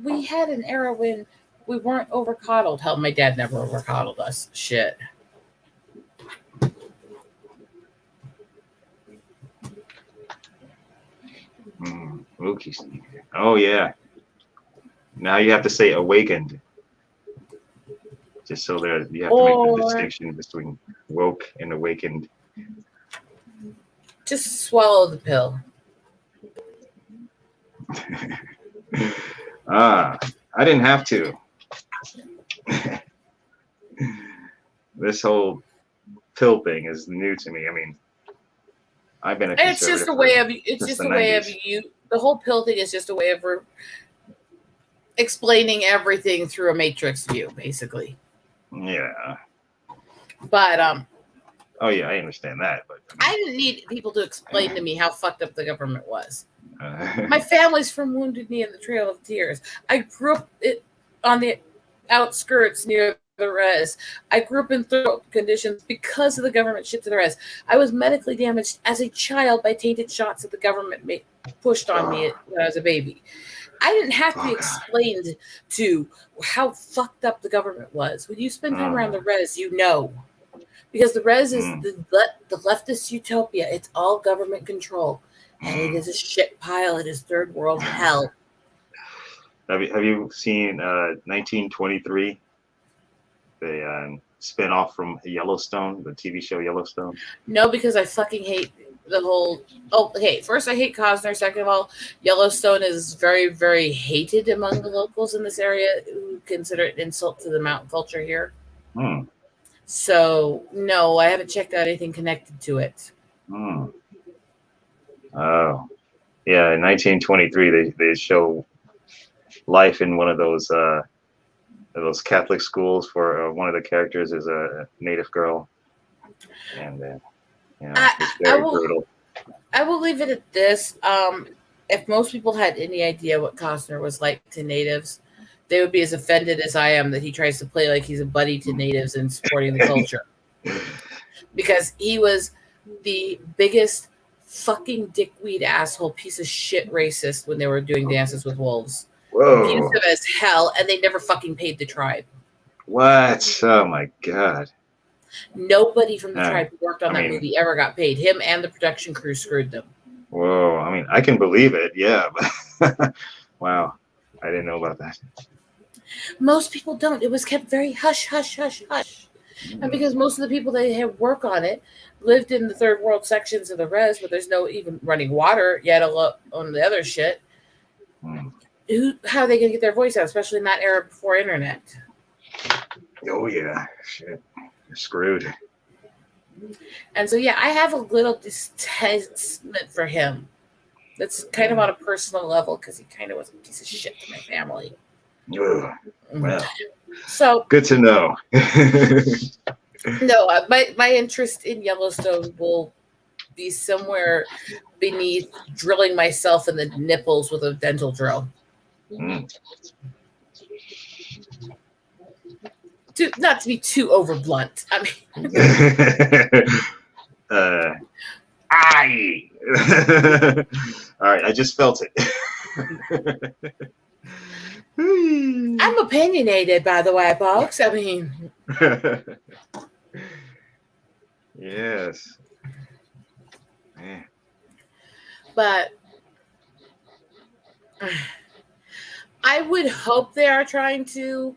we had an era when we weren't over-coddled. Hell, my dad never over-coddled us. Shit. Okay. Oh, yeah. Now you have to say awakened. Just so there, you have to make the distinction between woke and awakened. Just swallow the pill. I didn't have to. This whole pill thing is new to me. I mean, I've been a conservative. It's just a way of. It's just a way of you. The whole pill thing is just a way of explaining everything through a matrix view, basically. Yeah. But Oh yeah, I understand that, but I didn't need people to explain to me how fucked up the government was. My family's from Wounded Knee and the Trail of Tears. I grew up on the outskirts near the res. I grew up in throat conditions because of the government shit to the res. I was medically damaged as a child by tainted shots that the government pushed on me when I was a baby. I didn't have to be explained to how fucked up the government was. When you spend time around the res, you know. Because the res is the leftist utopia. It's all government control. And it is a shit pile. It is third world hell. Have you seen 1923? The spin-off from Yellowstone, the TV show Yellowstone? No, because I fucking hate the whole... Oh, okay. First, I hate Costner. Second of all, Yellowstone is very, very hated among the locals in this area who consider it an insult to the mountain culture here. So, no, I haven't checked out anything connected to it. Oh. Yeah, in 1923, they show life in one of those Catholic schools for one of the characters is a native girl. And, it's very brutal. I will leave it at this. If most people had any idea what Costner was like to natives, they would be as offended as I am that he tries to play like he's a buddy to natives and supporting the culture. Because he was the biggest fucking dickweed asshole piece of shit racist when they were doing Dances with Wolves. Whoa. Abusive as hell, and they never fucking paid the tribe. What? Oh my God. Nobody from the tribe who worked on that movie ever got paid. Him and the production crew screwed them. Whoa. I mean, I can believe it. Yeah. But wow. I didn't know about that. Most people don't. It was kept very hush, hush, hush, hush. And because most of the people that had work on it lived in the third world sections of the res, but there's no even running water yet on the other shit. How are they going to get their voice out, especially in that era before internet? Oh, yeah. Shit. You're screwed. And so, yeah, I have a little distastement for him. That's kind of on a personal level because he kind of was a piece of shit to my family. Well, so good to know. No, my interest in Yellowstone will be somewhere beneath drilling myself in the nipples with a dental drill. Not to be too over blunt. I mean, all right, I just felt it. I'm opinionated, by the way, folks. I mean, yes. Man. But I would hope they are trying to.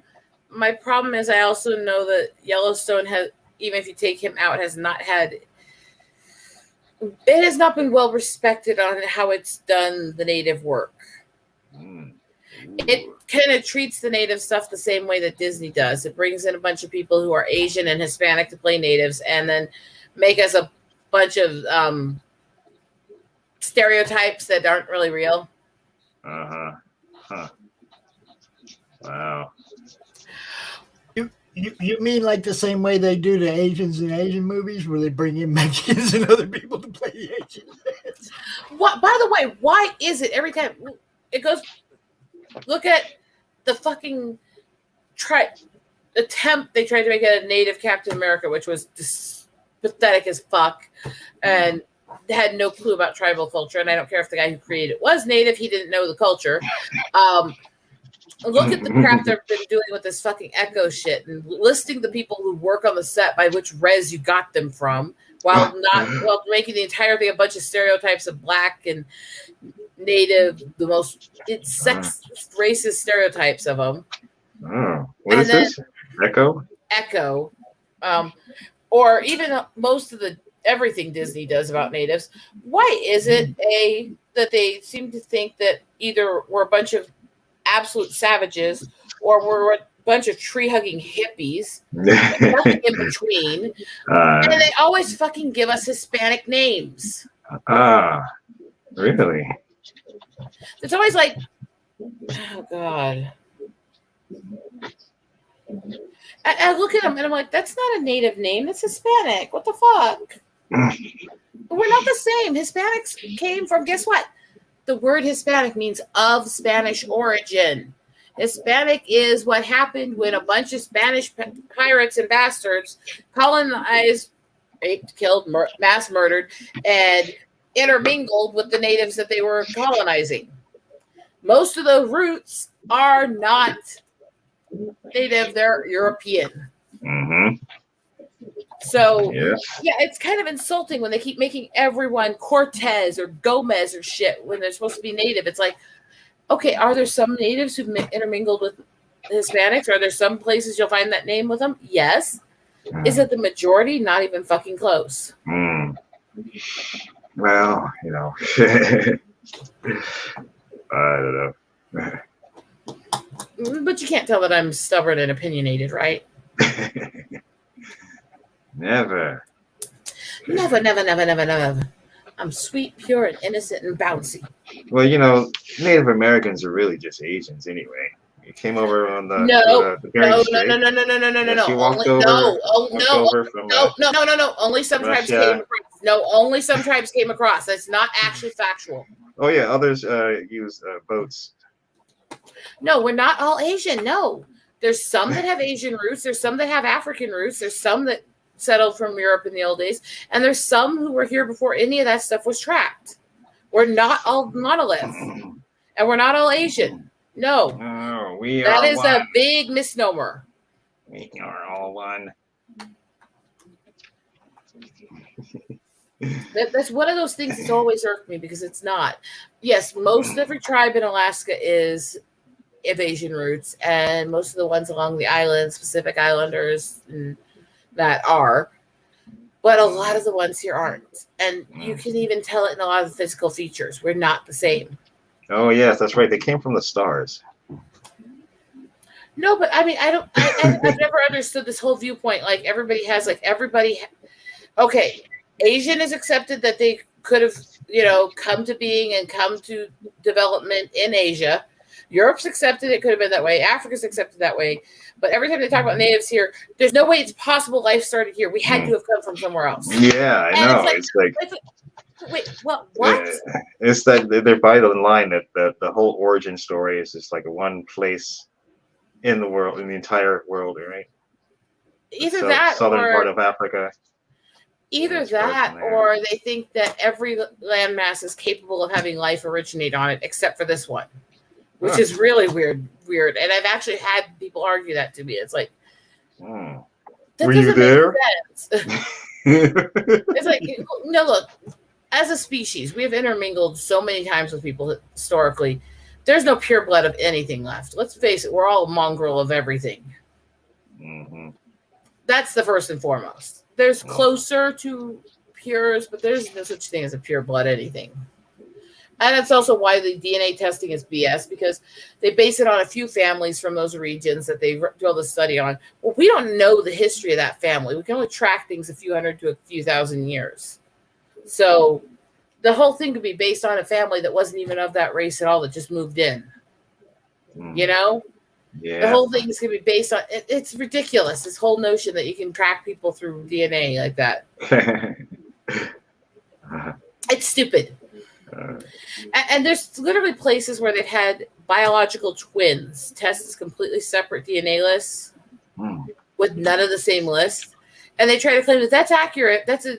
My problem is I also know that Yellowstone has, even if you take him out, has not been well respected on how it's done the native work. It kind of treats the native stuff the same way that Disney does. It brings in a bunch of people who are Asian and Hispanic to play natives and then make us a bunch of stereotypes that aren't really real. Huh. Wow. You mean like the same way they do to Asians in Asian movies, where they bring in Mexicans and other people to play the Asians? What? By the way, why is it every time it goes? Look at the fucking attempt they tried to make a native Captain America, which was pathetic as fuck, and had no clue about tribal culture, and I don't care if the guy who created it was native, he didn't know the culture. Look at the crap they've been doing with this fucking echo shit and listing the people who work on the set by which res you got them from, while making the entire thing a bunch of stereotypes of black and native, the most sexist, racist stereotypes of them. Oh, what is this? Echo? Echo. Or even most of everything Disney does about natives. Why is it that they seem to think that either we're a bunch of absolute savages or we're a bunch of tree-hugging hippies, nothing in between, and they always fucking give us Hispanic names. Really? It's always like, oh God. I look at them and I'm like, that's not a native name. It's Hispanic. What the fuck? We're not the same. Hispanics came from, guess what? The word Hispanic means of Spanish origin. Hispanic is what happened when a bunch of Spanish pirates and bastards colonized, raped, killed, mass murdered, and intermingled with the natives that they were colonizing. Most of the roots are not native, they're European. Mm-hmm. So, yes. Yeah, it's kind of insulting when they keep making everyone Cortez or Gomez or shit when they're supposed to be native. It's like, okay, are there some natives who've intermingled with Hispanics? Are there some places you'll find that name with them? Yes. Is it the majority? Not even fucking close. Well, you know, I don't know. But you can't tell that I'm stubborn and opinionated, right? Never. Never. I'm sweet, pure, and innocent and bouncy. Well, you know, Native Americans are really just Asians anyway. You came over on the No. Only some tribes came across. No, only some tribes came across. That's not actually factual. Oh yeah, others use boats. No, we're not all Asian. No, there's some that have Asian roots. There's some that have African roots. There's some that settled from Europe in the old days, and there's some who were here before any of that stuff was tracked. We're not all monoliths, and we're not all Asian. No, that is a big misnomer. We are all one. That's one of those things that's always irked me because it's not. Yes, most every tribe in Alaska is of Asian roots, and most of the ones along the islands, Pacific Islanders, that are. But a lot of the ones here aren't. And you can even tell it in a lot of the physical features. We're not the same. Oh, yes, that's right. They came from the stars. No, but I mean, I've never understood this whole viewpoint. Like, okay, Asian is accepted that they could have, come to being and come to development in Asia. Europe's accepted it could have been that way. Africa's accepted that way. But every time they talk about natives here, there's no way it's possible life started here. We had to have come from somewhere else. Yeah, I know. It's like wait, what? It's that they're vital in line that the whole origin story is just like one place in the world, in the entire world, right? Either that southern or part of Africa. Either that or they think that every landmass is capable of having life originate on it except for this one. Which is really weird. And I've actually had people argue that to me. It's like, that were you there? It's like, no, look, as a species, we have intermingled so many times with people historically. There's no pure blood of anything left. Let's face it, we're all a mongrel of everything. Mm-hmm. That's the first and foremost. There's closer to pures, but there's no such thing as a pure blood anything. And that's also why the DNA testing is BS, because they base it on a few families from those regions that they do all the study on. Well, we don't know the history of that family. We can only track things a few hundred to a few thousand years. So the whole thing could be based on a family that wasn't even of that race at all, that just moved in. Yeah. The whole thing is going to be based on, it's ridiculous, this whole notion that you can track people through DNA like that. It's stupid. And there's literally places where they've had biological twins test as completely separate DNA lists with none of the same list. And they try to claim that that's accurate. That's a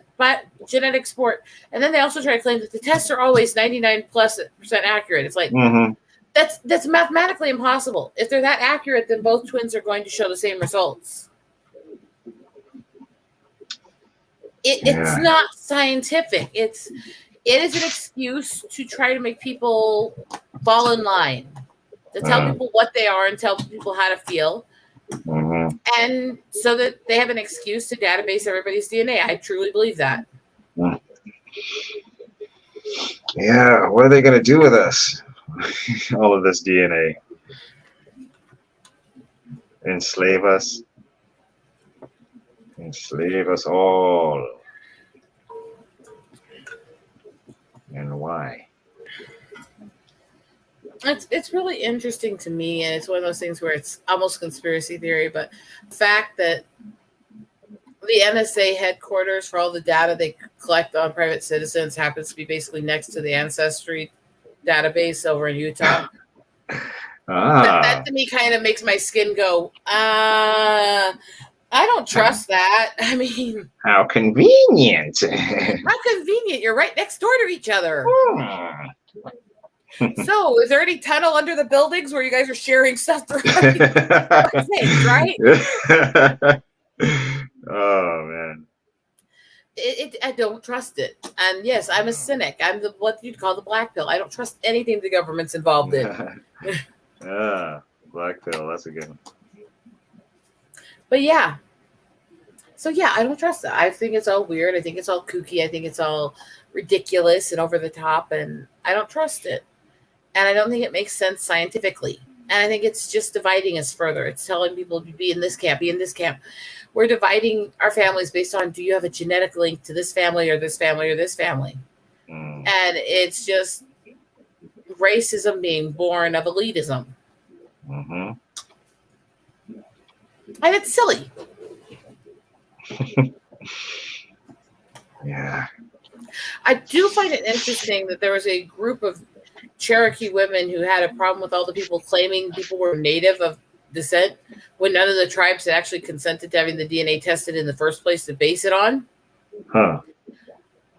genetic sport. And then they also try to claim that the tests are always 99+% accurate. It's like, that's mathematically impossible. If they're that accurate, then both twins are going to show the same results. It's not scientific. It is an excuse to try to make people fall in line, to tell people what they are and tell people how to feel. And so that they have an excuse to database everybody's DNA. I truly believe that. Yeah, what are they going to do with us? All of this DNA. Enslave us. Enslave us all. And why? It's really interesting to me, and it's one of those things where it's almost conspiracy theory, but the fact that the NSA headquarters for all the data they collect on private citizens happens to be basically next to the Ancestry database over in Utah. That to me kind of makes my skin go, I don't trust that. I mean, how convenient. How convenient. You're right next door to each other. So, is there any tunnel under the buildings where you guys are sharing stuff? Right? Oh, man. I don't trust it. And yes, I'm a cynic. I'm what you'd call the black pill. I don't trust anything the government's involved in. Black pill. That's a good one. But yeah. So yeah, I don't trust it. I think it's all weird. I think it's all kooky. I think it's all ridiculous and over the top. And I don't trust it. And I don't think it makes sense scientifically. And I think it's just dividing us further. It's telling people to be in this camp, be in this camp. We're dividing our families based on, do you have a genetic link to this family or this family or this family? And it's just racism being born of elitism. And it's silly. Yeah. I do find it interesting that there was a group of Cherokee women who had a problem with all the people claiming people were native of descent when none of the tribes had actually consented to having the DNA tested in the first place to base it on.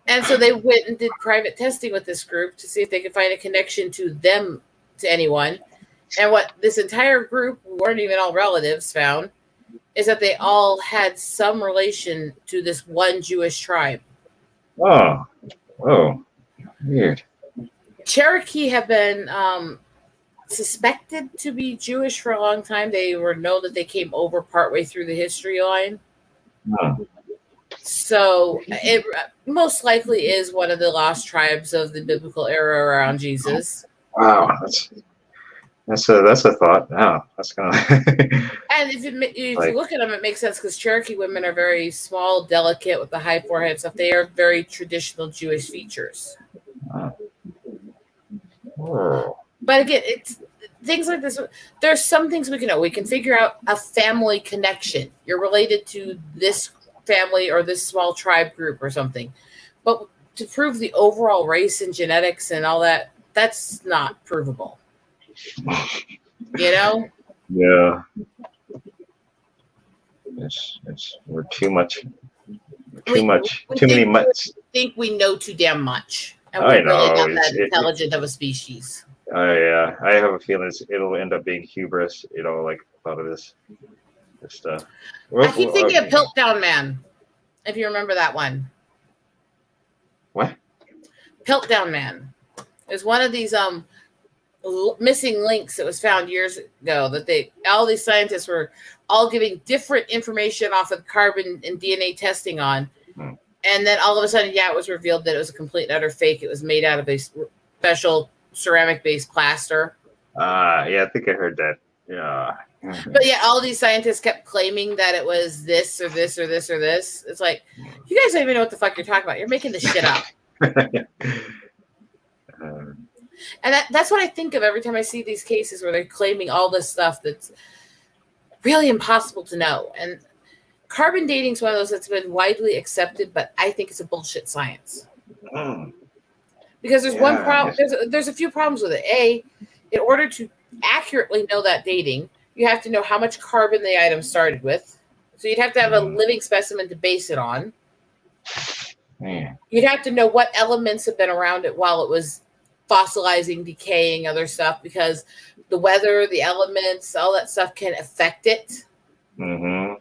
And so they went and did private testing with this group to see if they could find a connection to them, to anyone. And what this entire group, who weren't even all relatives, found is that they all had some relation to this one Jewish tribe. Oh, weird. Cherokee have been suspected to be Jewish for a long time. They were known that they came over partway through the history line. So it most likely is one of the lost tribes of the biblical era around Jesus. Wow, that's a thought. Wow, that's kind of. And if you look at them, it makes sense because Cherokee women are very small, delicate, with the high forehead stuff. They are very traditional Jewish features. But again, it's things like this. There's some things we can know. We can figure out a family connection. You're related to this family or this small tribe group or something. But to prove the overall race and genetics and all that, that's not provable. You know? Yeah. We're too many mutts. Think we know too damn much. And I we're really know. not that intelligent of a species. Yeah, I have a feeling it'll end up being hubris, like a lot of this stuff. I keep thinking of Piltdown Man, if you remember that one. What? Piltdown Man. There's one of these missing links that was found years ago that all these scientists were all giving different information off of carbon and DNA testing on. And then all of a sudden, it was revealed that it was a complete and utter fake. It was made out of a special ceramic-based plaster. Yeah, I think I heard that. Yeah. But yeah, all these scientists kept claiming that it was this or this or this or this. It's like, you guys don't even know what the fuck you're talking about. You're making this shit up. And that's what I think of every time I see these cases where they're claiming all this stuff that's really impossible to know. And carbon dating is one of those that's been widely accepted, but I think it's a bullshit science. Because there's one problem. There's a few problems with it. A, in order to accurately know that dating, you have to know how much carbon the item started with. So you'd have to have a living specimen to base it on. Man. You'd have to know what elements have been around it while it was fossilizing, decaying, other stuff, because the weather, the elements, all that stuff can affect it. Mm-hmm.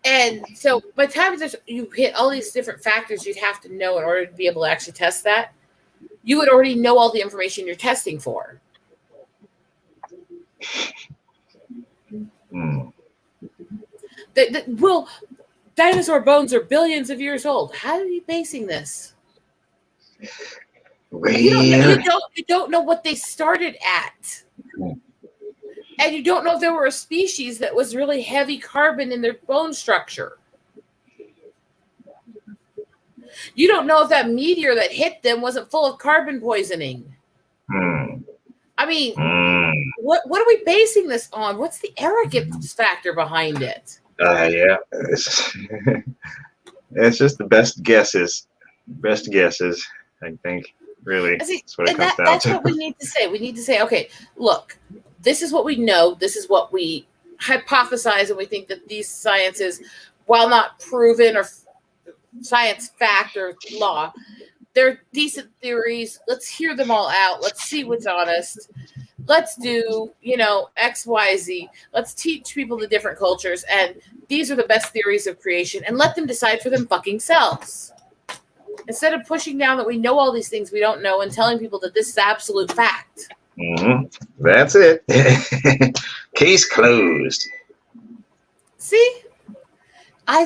And so by the time you hit all these different factors you'd have to know in order to be able to actually test that, you would already know all the information you're testing for. Well, dinosaur bones are billions of years old. How are you basing this? You don't know what they started at. And you don't know if there were a species that was really heavy carbon in their bone structure. You don't know if that meteor that hit them wasn't full of carbon poisoning. I mean, what are we basing this on? What's the arrogance factor behind it? Yeah. It's just the best guesses. Best guesses, I think. Really, that's what it comes down to. That's what we need to say. We need to say, okay, look, this is what we know. This is what we hypothesize, and we think that these sciences, while not proven or science fact or law, they're decent theories. Let's hear them all out. Let's see what's honest. Let's do, X, Y, Z. Let's teach people the different cultures, and these are the best theories of creation, and let them decide for them fucking selves. Instead of pushing down that we know all these things we don't know and telling people that this is absolute fact. That's it. Case closed. See? I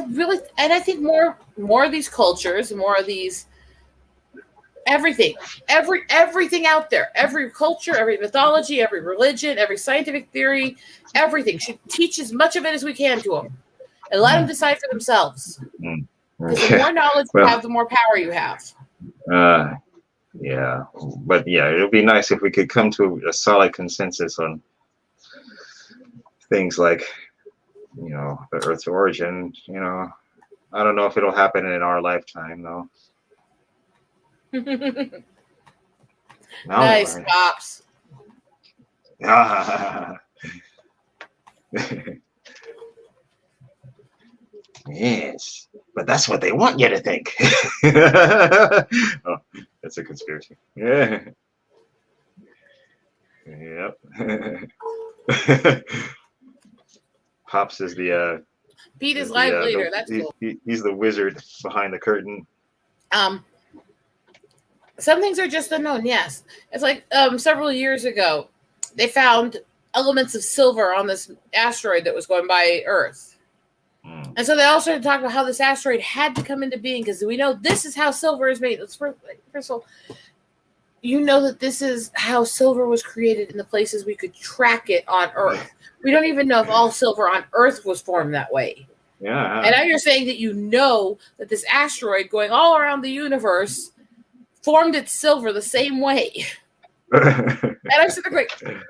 think more of these cultures, more of these, everything out there, every culture, every mythology, every religion, every scientific theory, everything should teach as much of it as we can to them and let them decide for themselves. Because the more knowledge you have, the more power you have. Yeah. But yeah, it would be nice if we could come to a solid consensus on things like, the Earth's origin. I don't know if it'll happen in our lifetime, though. Nice, Pops. Yes, but that's what they want you to think. Oh, that's a conspiracy. Yeah. Yep. Pops is the Pete is live leader. That's cool. He's the wizard behind the curtain. Some things are just unknown. Yes, it's like several years ago, they found elements of silver on this asteroid that was going by Earth. And so they all started talking about how this asteroid had to come into being because we know this is how silver is made. First of all, you know that this is how silver was created in the places we could track it on Earth. We don't even know if all silver on Earth was formed that way. Yeah. And now you're saying that you know that this asteroid going all around the universe formed its silver the same way. And I'm sitting there going,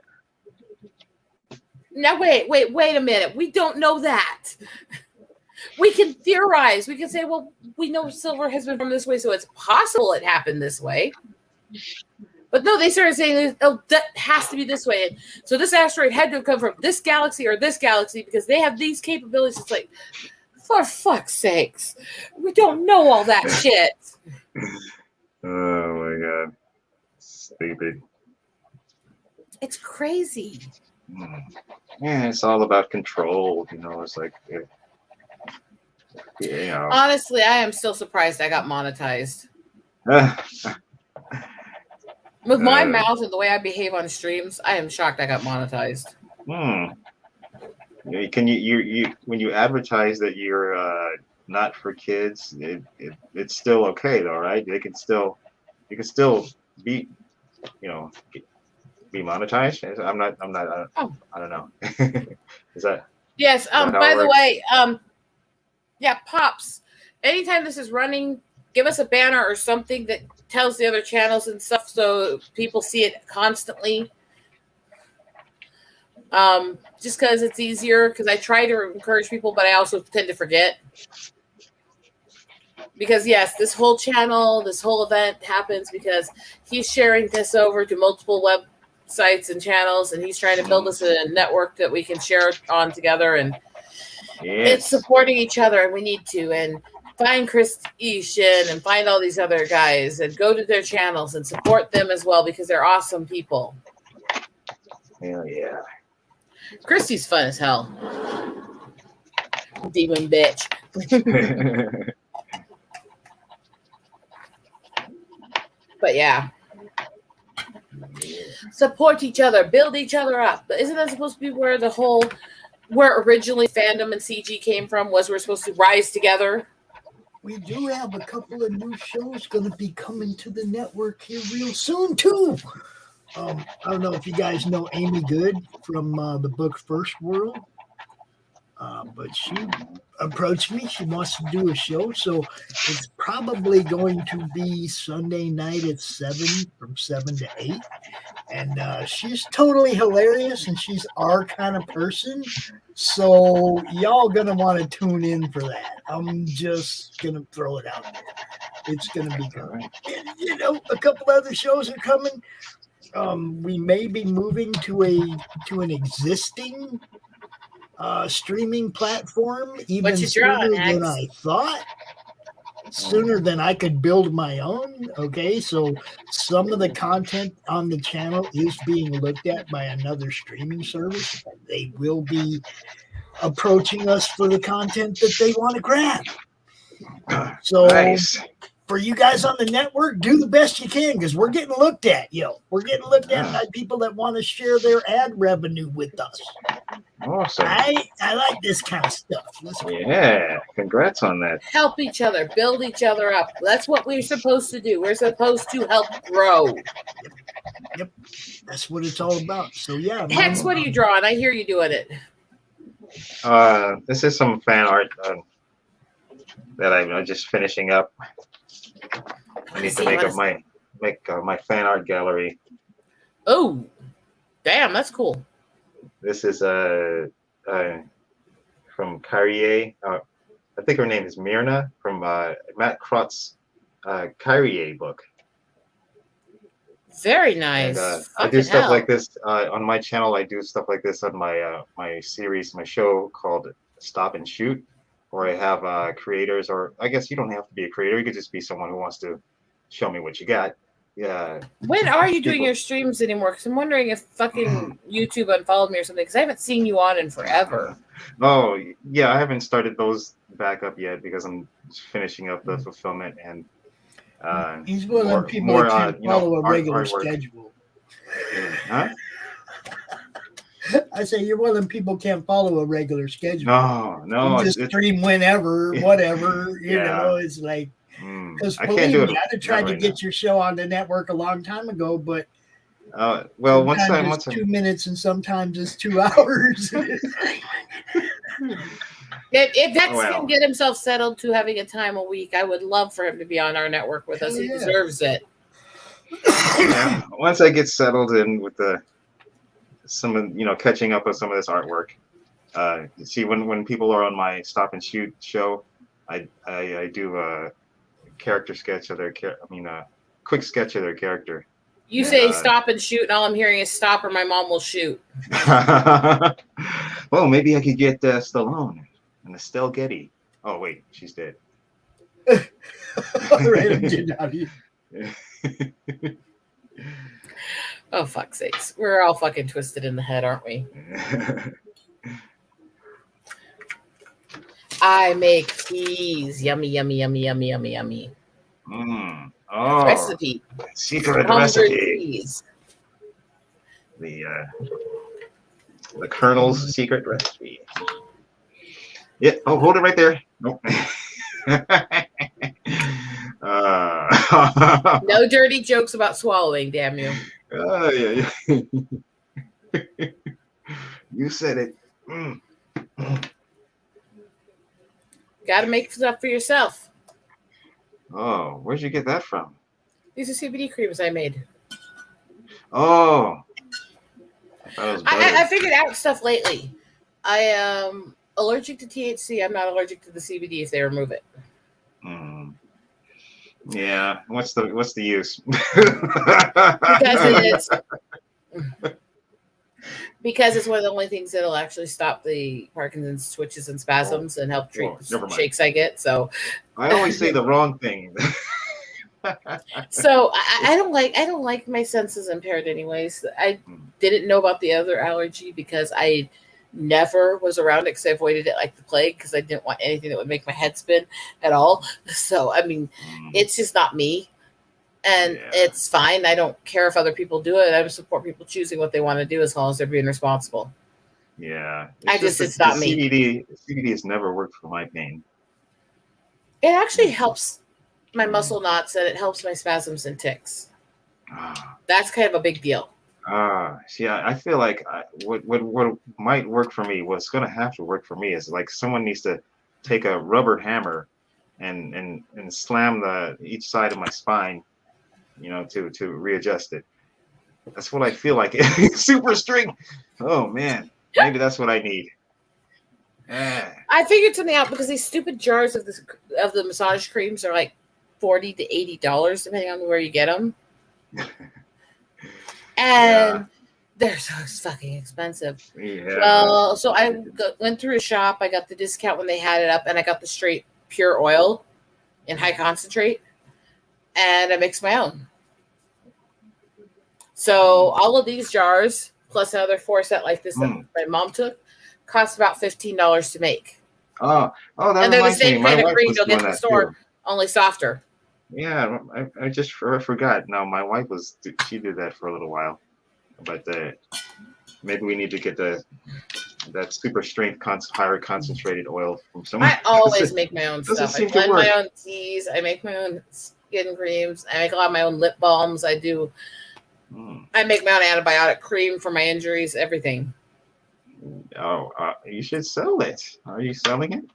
now wait a minute. We don't know that. We can theorize. We can say, well, we know silver has been from this way, so it's possible it happened this way. But no, they started saying, oh, that has to be this way. So this asteroid had to have come from this galaxy or this galaxy because they have these capabilities. It's like, for fuck's sakes, we don't know all that shit. Oh my God. Stupid. It's crazy. Yeah, it's all about control. It's like, Honestly, I am still surprised I got monetized. With my mouth and the way I behave on streams, I am shocked I got monetized. Can you when you advertise that you're not for kids, it's still okay though, right? You can still be, be monetized. I don't know. Is that? Yes. By the way, yeah, Pops. Anytime this is running, give us a banner or something that tells the other channels and stuff so people see it constantly. Just because it's easier, because I try to encourage people, but I also tend to forget. Because yes, this whole channel, this whole event happens because he's sharing this over to multiple websites and channels, and he's trying to build us a network that we can share on together. And It's supporting each other, and we need to. And find Christie Shinn and find all these other guys and go to their channels and support them as well because they're awesome people. Hell yeah. Christie's fun as hell. Demon bitch. But yeah. Support each other, build each other up. But isn't that supposed to be where originally fandom and CG came from, was we're supposed to rise together? We do have a couple of new shows going to be coming to the network here real soon, too. I don't know if you guys know Amy Good from the book First World, but she approached me. She wants to do a show, so it's probably going to be Sunday night at 7, from 7 to 8. And she's totally hilarious, and she's our kind of person. So y'all gonna want to tune in for that. I'm just gonna throw it out there. It's gonna be good. And, you know, a couple other shows are coming. We may be moving to an existing streaming platform even sooner than I thought. Sooner than I could build my own. Okay, so some of the content on the channel is being looked at by another streaming service. They will be approaching us for the content that they want to grab. So nice. For you guys on the network, do the best you can, because we're getting looked at, We're getting looked at by people that want to share their ad revenue with us. Awesome. I like this kind of stuff. Yeah, congrats on that. Help each other, build each other up. That's what we're supposed to do. We're supposed to help grow. Yep. That's what it's all about. So yeah. Hex, what are you drawing? I hear you doing it. This is some fan art that I'm just finishing up. I need to make up my fan art gallery. Oh, damn, that's cool. This is from Kyrie. I think her name is Myrna, from Matt Crott's Kyrie book. Very nice. And, I do stuff like this on my channel. I do stuff like this on my my series, my show called Stop and Shoot, where I have creators, or I guess you don't have to be a creator. You could just be someone who wants to show me what you got. Yeah. When are you doing your streams anymore? Because I'm wondering if fucking YouTube unfollowed me or something, because I haven't seen you on in forever. Oh, yeah. I haven't started those back up yet because I'm finishing up the fulfillment and he's one of the people that can't follow a regular schedule. Huh? I say you're one of them people can't follow a regular schedule. No. You just stream whenever, whatever. You know, it's like, because believe me, I'd have tried to get your show on the network a long time ago, but well, once 2 minutes and sometimes it's 2 hours. If Dex can get himself settled to having a time a week, I would love for him to be on our network with us. He deserves it. Yeah. Once I get settled in with catching up with some of this artwork. See, when people are on my Stop and Shoot show, I do a character sketch of their quick sketch of their character. You say stop and shoot, and all I'm hearing is stop or my mom will shoot. Well, maybe I could get Stallone and Estelle Getty. Oh, wait, she's dead. Oh, fuck's sakes. We're all fucking twisted in the head, aren't we? I make teas. Yummy, yummy, yummy, yummy, yummy, yummy. Oh, recipe. Secret recipe. The Colonel's secret recipe. Yeah. Oh, hold it right there. Nope. No dirty jokes about swallowing, damn you. Yeah. You said it. Got to make stuff for yourself. Oh, where'd you get that from? These are CBD creams I made. Oh. I figured out stuff lately. I am allergic to THC. I'm not allergic to the CBD if they remove it. Yeah. What's the use? Because it is. Because it's one of the only things that'll actually stop the Parkinson's twitches and spasms and help treat never the mind. shakes I get. So I always say the wrong thing. so I don't like my senses impaired anyways. I didn't know about the other allergy because I never was around it because I avoided it like the plague because I didn't want anything that would make my head spin at all. So I mean, it's just not me. And it's fine. I don't care if other people do it. I just support people choosing what they want to do as long as they're being responsible. Yeah. It's not me. CBD has never worked for my pain. It actually helps my muscle knots and it helps my spasms and tics. That's kind of a big deal. See, I feel like what might work for me, what's going to have to work for me is like someone needs to take a rubber hammer and slam each side of my spine, to readjust it. That's what I feel like. Super strength. Oh man, maybe that's what I need. I figured something out because these stupid jars of the massage creams are like $40 to $80 depending on where you get them, and they're so fucking expensive. Yeah. Well, so I went through a shop. I got the discount when they had it up, and I got the straight pure oil in high concentrate, and I mixed my own. So all of these jars, plus another 4 set like this that my mom took, cost about $15 to make. That and they're the reminds me. same My kind of wife cream was you'll get doing in the that store, too. only softer. Yeah, I just forgot. No, my wife she did that for a little while, but maybe we need to get that super strength higher concentrated oil from someone. I always make my own stuff. I seem to blend work. my own teas. I make my own skin creams. I make a lot of my own lip balms. I make my own antibiotic cream for my injuries, everything. You should sell it. Are you selling it?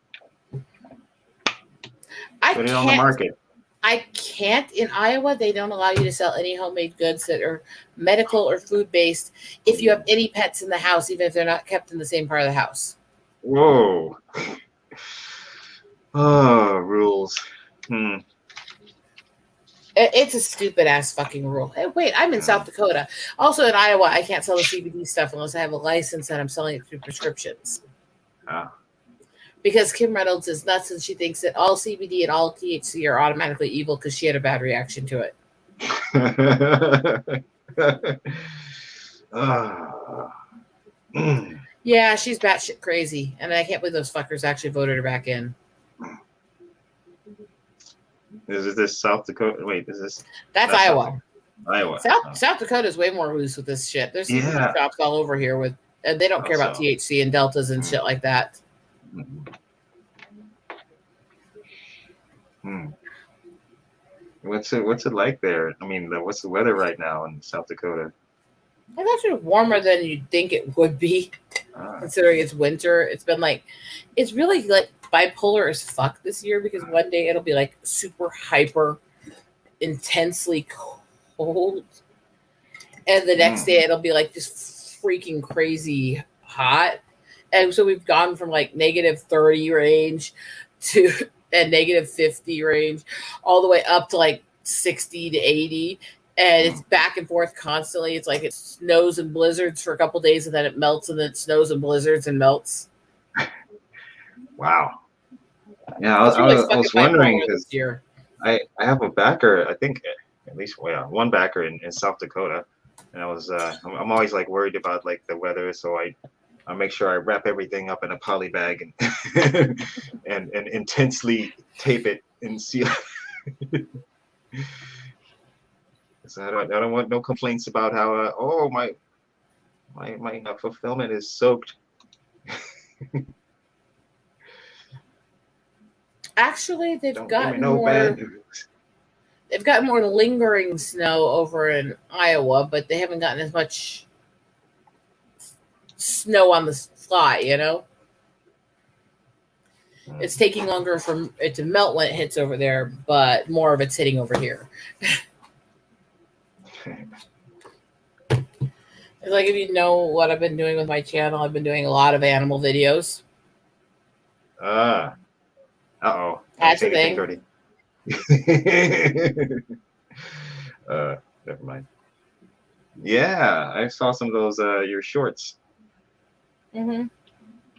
Put it on the can't- market. I can't. In Iowa, they don't allow you to sell any homemade goods that are medical or food based if you have any pets in the house, even if they're not kept in the same part of the house. Whoa. Oh, rules. It's a stupid ass fucking rule. Hey, wait, I'm in South Dakota. Also in Iowa, I can't sell the CBD stuff unless I have a license and I'm selling it through prescriptions. Because Kim Reynolds is nuts and she thinks that all CBD and all THC are automatically evil because she had a bad reaction to it. Yeah, she's batshit crazy. And I can't believe those fuckers actually voted her back in. Is this South Dakota? Wait, is this? That's Iowa. Iowa. South Dakota is way more loose with this shit. There's CBD shops all over here and they don't care about THC and deltas and shit like that. What's it like there? I mean, what's the weather right now in South Dakota? It's actually warmer than you'd think it would be, considering it's winter. It's really like bipolar as fuck this year because one day it'll be like super hyper intensely cold, and the next day it'll be like just freaking crazy hot. And so we've gone from like -30 range to a -50 range, all the way up to like 60 to 80. And it's back and forth constantly. It's like it snows and blizzards for a couple days, and then it melts, and then it snows and blizzards and melts. Wow. Yeah, I was wondering because year. I have a backer. I think at least one backer in South Dakota, and I'm always like worried about like the weather, so I make sure I wrap everything up in a poly bag and intensely tape it and seal. So I don't want no complaints about how my fulfillment is soaked. Actually, they've gotten more lingering snow over in Iowa, but they haven't gotten as much snow on the fly, It's taking longer for it to melt when it hits over there, but more of it's hitting over here. It's like, if you know what I've been doing with my channel, I've been doing a lot of animal videos. That's a thing. Never mind. Yeah, I saw some of those your shorts. Mm-hmm.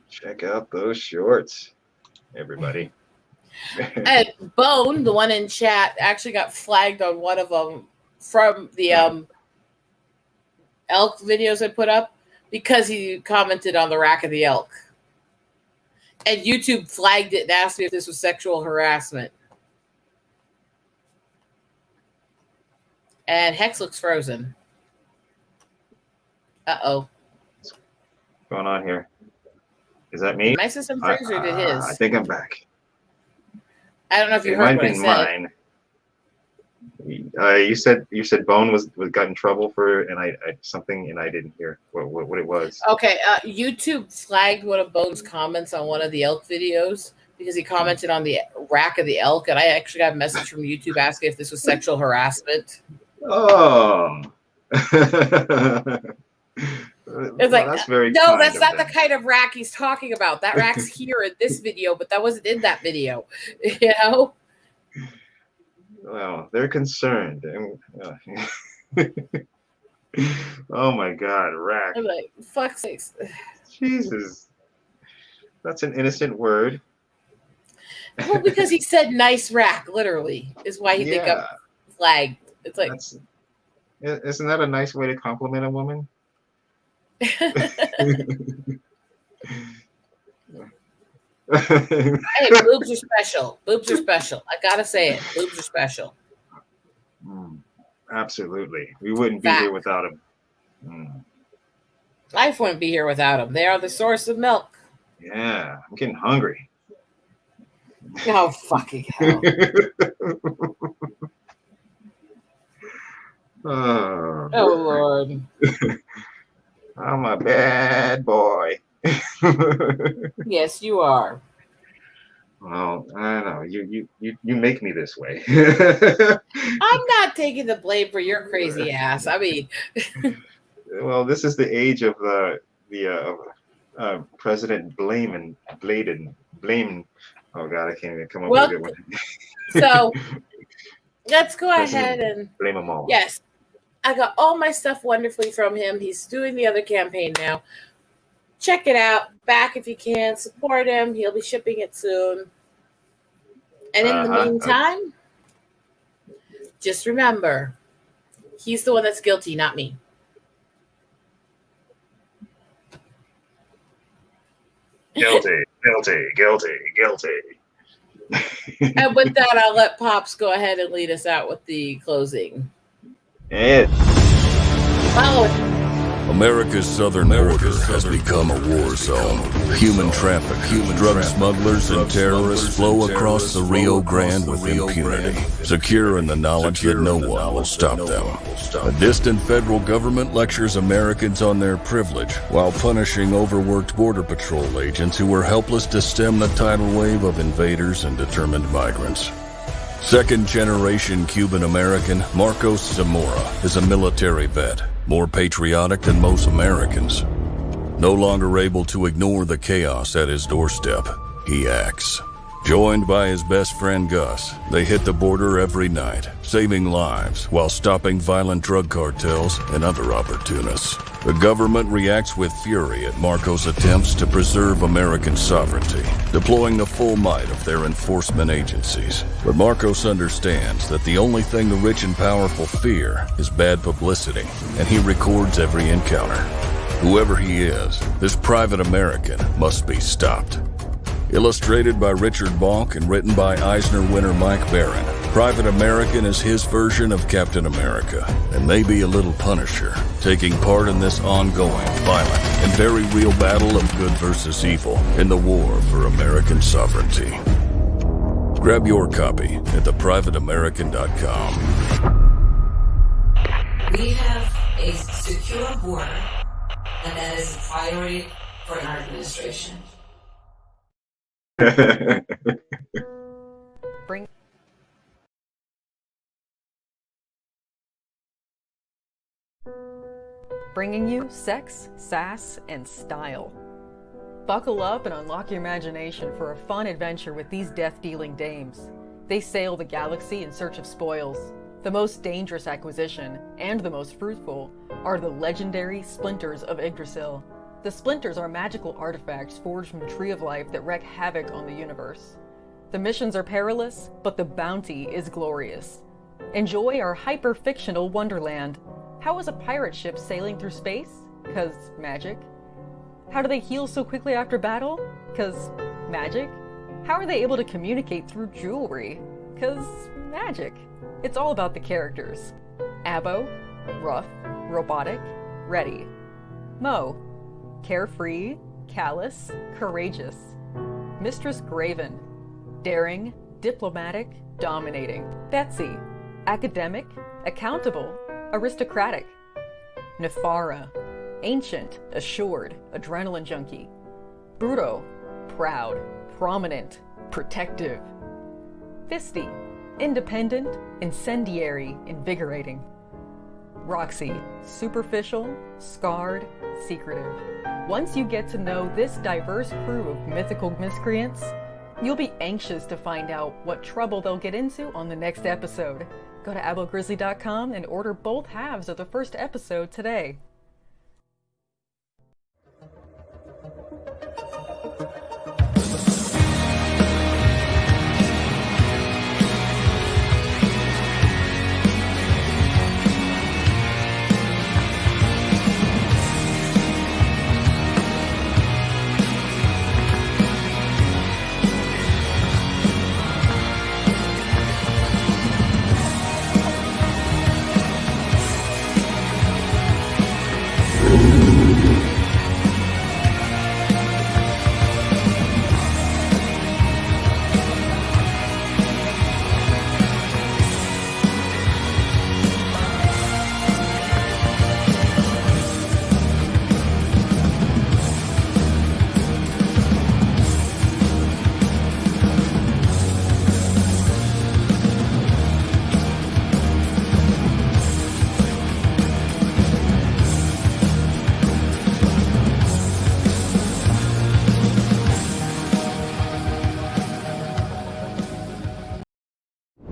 Check out those shorts, everybody. And Bone, the one in chat, actually got flagged on one of them from the elk videos I put up because he commented on the rack of the elk. And YouTube flagged it and asked me if this was sexual harassment. And Hex looks frozen. Uh-oh. What's going on here? Is that me? My system froze or did his? I think I'm back. I don't know if you It heard might what I be said. mine. You said Bone was got in trouble for something and I didn't hear what it was. Okay, YouTube flagged one of Bone's comments on one of the elk videos because he commented on the rack of the elk, and I actually got a message from YouTube asking if this was sexual harassment. Oh. It's like, that's very no, that's not them. the kind of rack he's talking about. That rack's here in this video, but that wasn't in that video. You know? Well, they're concerned. Oh my God, rack. I'm like, fuck's sakes. Jesus. That's an innocent word. Well, because he said nice rack, literally, is why he got flagged. It's like, isn't that a nice way to compliment a woman? hey, boobs are special. Boobs are special. I gotta say it. Boobs are special. Absolutely. We wouldn't be here without them. Life wouldn't be here without them. They are the source of milk. Yeah, I'm getting hungry. Oh, fucking hell. Oh, Lord. I'm a bad boy. Yes, you are. Well, I don't know. You make me this way. I'm not taking the blame for your crazy ass. I mean, well, this is the age of the President Blame. Oh God, I can't even come up with a good one. So let's go ahead and blame them all. Yes, I got all my stuff wonderfully from him. He's doing the other campaign now. Check it out. Back if you can. Support him. He'll be shipping it soon. And in the meantime, just remember, he's the one that's guilty, not me. Guilty. And with that, I'll let Pops go ahead and lead us out with the closing. Ed. America's southern border has become a war zone. Human trafficking, drug smugglers, and terrorists flow across the Rio Grande with impunity, secure in the knowledge that no one will stop them. A distant federal government lectures Americans on their privilege while punishing overworked border patrol agents who were helpless to stem the tidal wave of invaders and determined migrants. Second-generation Cuban-American Marcos Zamora is a military vet, more patriotic than most Americans. No longer able to ignore the chaos at his doorstep, he acts. Joined by his best friend Gus, they hit the border every night, saving lives while stopping violent drug cartels and other opportunists. The government reacts with fury at Marcos' attempts to preserve American sovereignty, deploying the full might of their enforcement agencies. But Marcos understands that the only thing the rich and powerful fear is bad publicity, and he records every encounter. Whoever he is, this private American must be stopped. Illustrated by Richard Bonk and written by Eisner winner Mike Barron, Private American is his version of Captain America, and maybe a little Punisher, taking part in this ongoing, violent, and very real battle of good versus evil in the war for American sovereignty. Grab your copy at theprivateamerican.com. We have a secure border, and that is a priority for our administration. Bringing you sex, sass, and style. Buckle up and unlock your imagination for a fun adventure with these death-dealing dames. They sail the galaxy in search of spoils. The most dangerous acquisition, and the most fruitful, are the legendary Splinters of Yggdrasil. The splinters are magical artifacts forged from the Tree of Life that wreak havoc on the universe. The missions are perilous, but the bounty is glorious. Enjoy our hyper-fictional wonderland. How is a pirate ship sailing through space? 'Cause magic. How do they heal so quickly after battle? 'Cause magic. How are they able to communicate through jewelry? 'Cause magic. It's all about the characters. Abo, rough, robotic, ready. Mo, carefree, callous, courageous. Mistress Graven, daring, diplomatic, dominating. Betsy, academic, accountable, aristocratic. Nefara, ancient, assured, adrenaline junkie. Bruto, proud, prominent, protective. Fisty, independent, incendiary, invigorating. Roxy, superficial, scarred, secretive. Once you get to know this diverse crew of mythical miscreants, you'll be anxious to find out what trouble they'll get into on the next episode. Go to abogrizzly.com and order both halves of the first episode today.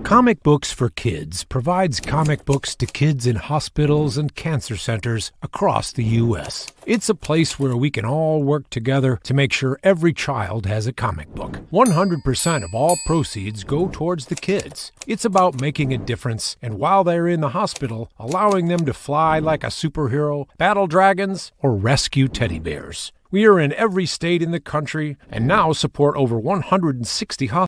Comic Books for Kids provides comic books to kids in hospitals and cancer centers across the U.S. It's a place where we can all work together to make sure every child has a comic book. 100% of all proceeds go towards the kids. It's about making a difference, and while they're in the hospital, allowing them to fly like a superhero, battle dragons, or rescue teddy bears. We are in every state in the country and now support over 160 hospitals